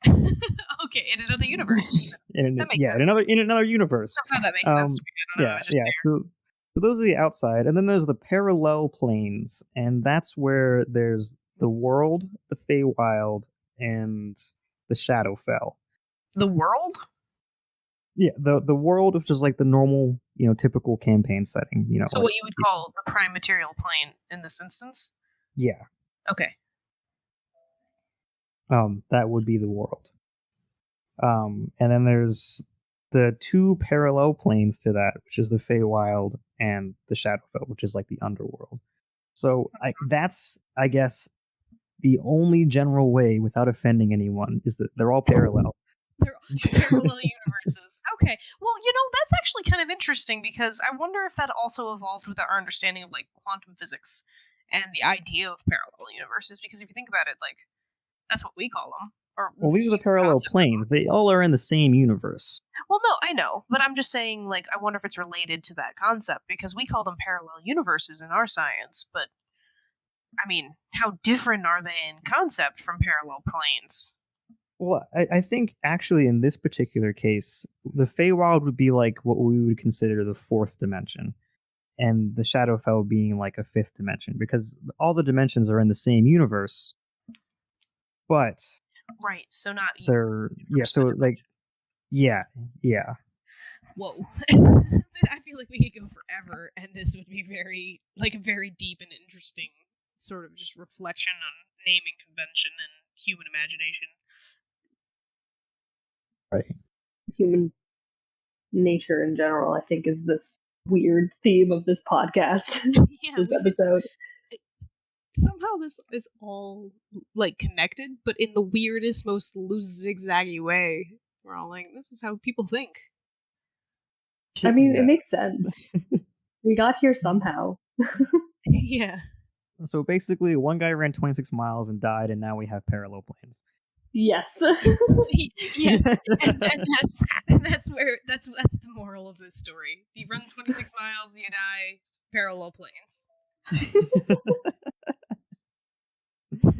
Okay, in another universe. That makes sense. in another universe. Somehow that makes sense to me. I don't know, So those are the outside, and then there's the parallel planes, and that's where there's the world, the Feywild, and the Shadowfell. The world? Yeah, the world, which is like the normal, typical campaign setting. So what you would call the prime material plane in this instance? Yeah. Okay. That would be the world. And then there's the two parallel planes to that, which is the Feywild and the Shadowfell, which is like the underworld. So that's, I guess, the only general way, without offending anyone, is that they're all parallel. They're parallel universes. Okay. Well, that's actually kind of interesting, because I wonder if that also evolved with our understanding of, like, quantum physics and the idea of parallel universes, because if you think about it, like, that's what we call them. Well, these are the parallel planes. They all are in the same universe. Well, no, I know, but I'm just saying, like, I wonder if it's related to that concept, because we call them parallel universes in our science, but, I mean, how different are they in concept from parallel planes? Well, I think actually in this particular case, the Feywild would be like what we would consider the fourth dimension, and the Shadowfell being like a fifth dimension, because all the dimensions are in the same universe, but right. So not they're So like Whoa. I feel like we could go forever, and this would be very deep and interesting sort of just reflection on naming convention and human imagination. Right. Human nature in general, I think, is this weird theme of this podcast. This episode. Somehow this is all, like, connected, but in the weirdest, most loose, zigzaggy way. We're all like, this is how people think. I mean, it makes sense. We got here somehow. Yeah. So basically, one guy ran 26 miles and died, and now we have parallel planes. Yes. Yes. and that's the moral of this story. You run 26 miles, you die, parallel planes.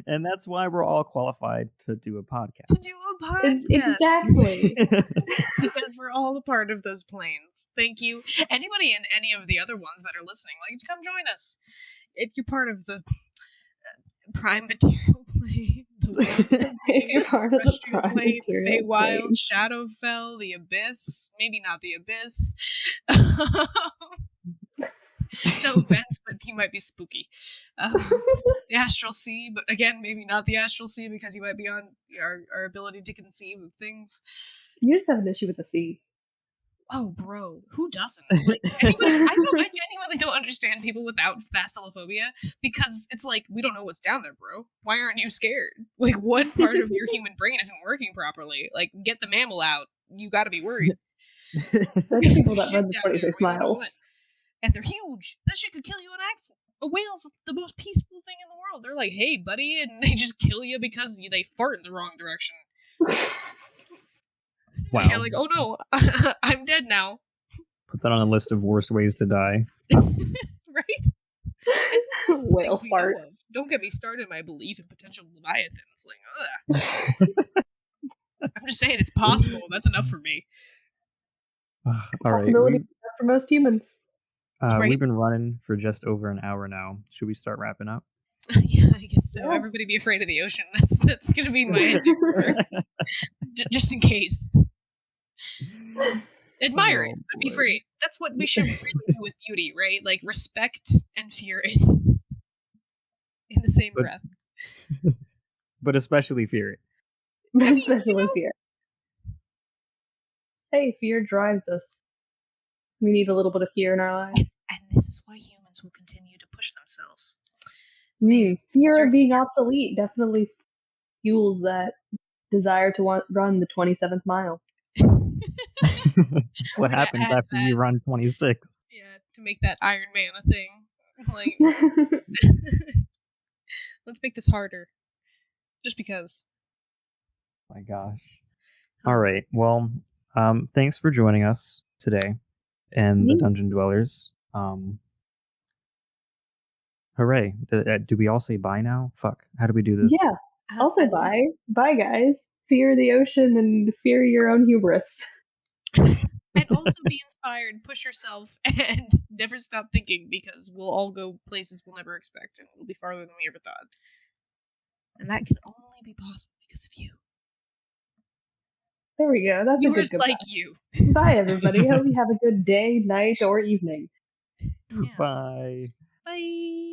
And that's why we're all qualified to do a podcast. To do a podcast. Exactly. Because we're all a part of those planes. Thank you. Anybody in any of the other ones that are listening, like, come join us. If you're part of the prime material plane, If you're part of the prime material Feywild, plane. Shadowfell, the Abyss, maybe not the Abyss. No offense, but he might be spooky. The Astral Sea, but again, maybe not the Astral Sea because he might be on our ability to conceive of things. You just have an issue with the sea. Oh, bro, who doesn't? Like, anybody, I genuinely don't understand people without thalassophobia because it's like, we don't know what's down there, bro. Why aren't you scared? Like, what part of your human brain isn't working properly? Like, get the mammal out. You gotta be worried. Those are people that run the 26 miles. And they're huge. That shit could kill you in accident. A whale's the most peaceful thing in the world. They're like, hey, buddy, and they just kill you because they fart in the wrong direction. Wow. And you're like, oh no, I'm dead now. Put that on a list of worst ways to die. Right? Whale fart. Don't get me started on my belief in potential leviathans. Like, ugh. I'm just saying it's possible. That's enough for me. All right. Possibility for most humans. Right. We've been running for just over an hour now. Should we start wrapping up? Yeah, I guess so. Yeah. Everybody be afraid of the ocean. That's gonna be my ending. Just in case. Admire it, but be afraid. That's what we should really do with beauty, right? Like, respect and fear it in the same breath. But especially fear it. Especially fear. Hey, fear drives us. We need a little bit of fear in our lives. And this is why humans will continue to push themselves. Fear of being obsolete definitely fuels that desire to run the 27th mile. What happens after you run 26? Yeah, to make that Iron Man a thing. Like, let's make this harder. Just because. My gosh. All right. Well, thanks for joining us today and the Dungeon Dwellers. Hooray. Do we all say bye now? Fuck. How do we do this? Yeah. I'll say bye. Bye, guys. Fear the ocean and fear your own hubris. And also be inspired, push yourself, and never stop thinking because we'll all go places we'll never expect and it'll be farther than we ever thought. And that can only be possible because of you. There we go. That's a good goodbye. Like you. Bye, everybody. Hope you have a good day, night, or evening. Yeah. Bye. Bye.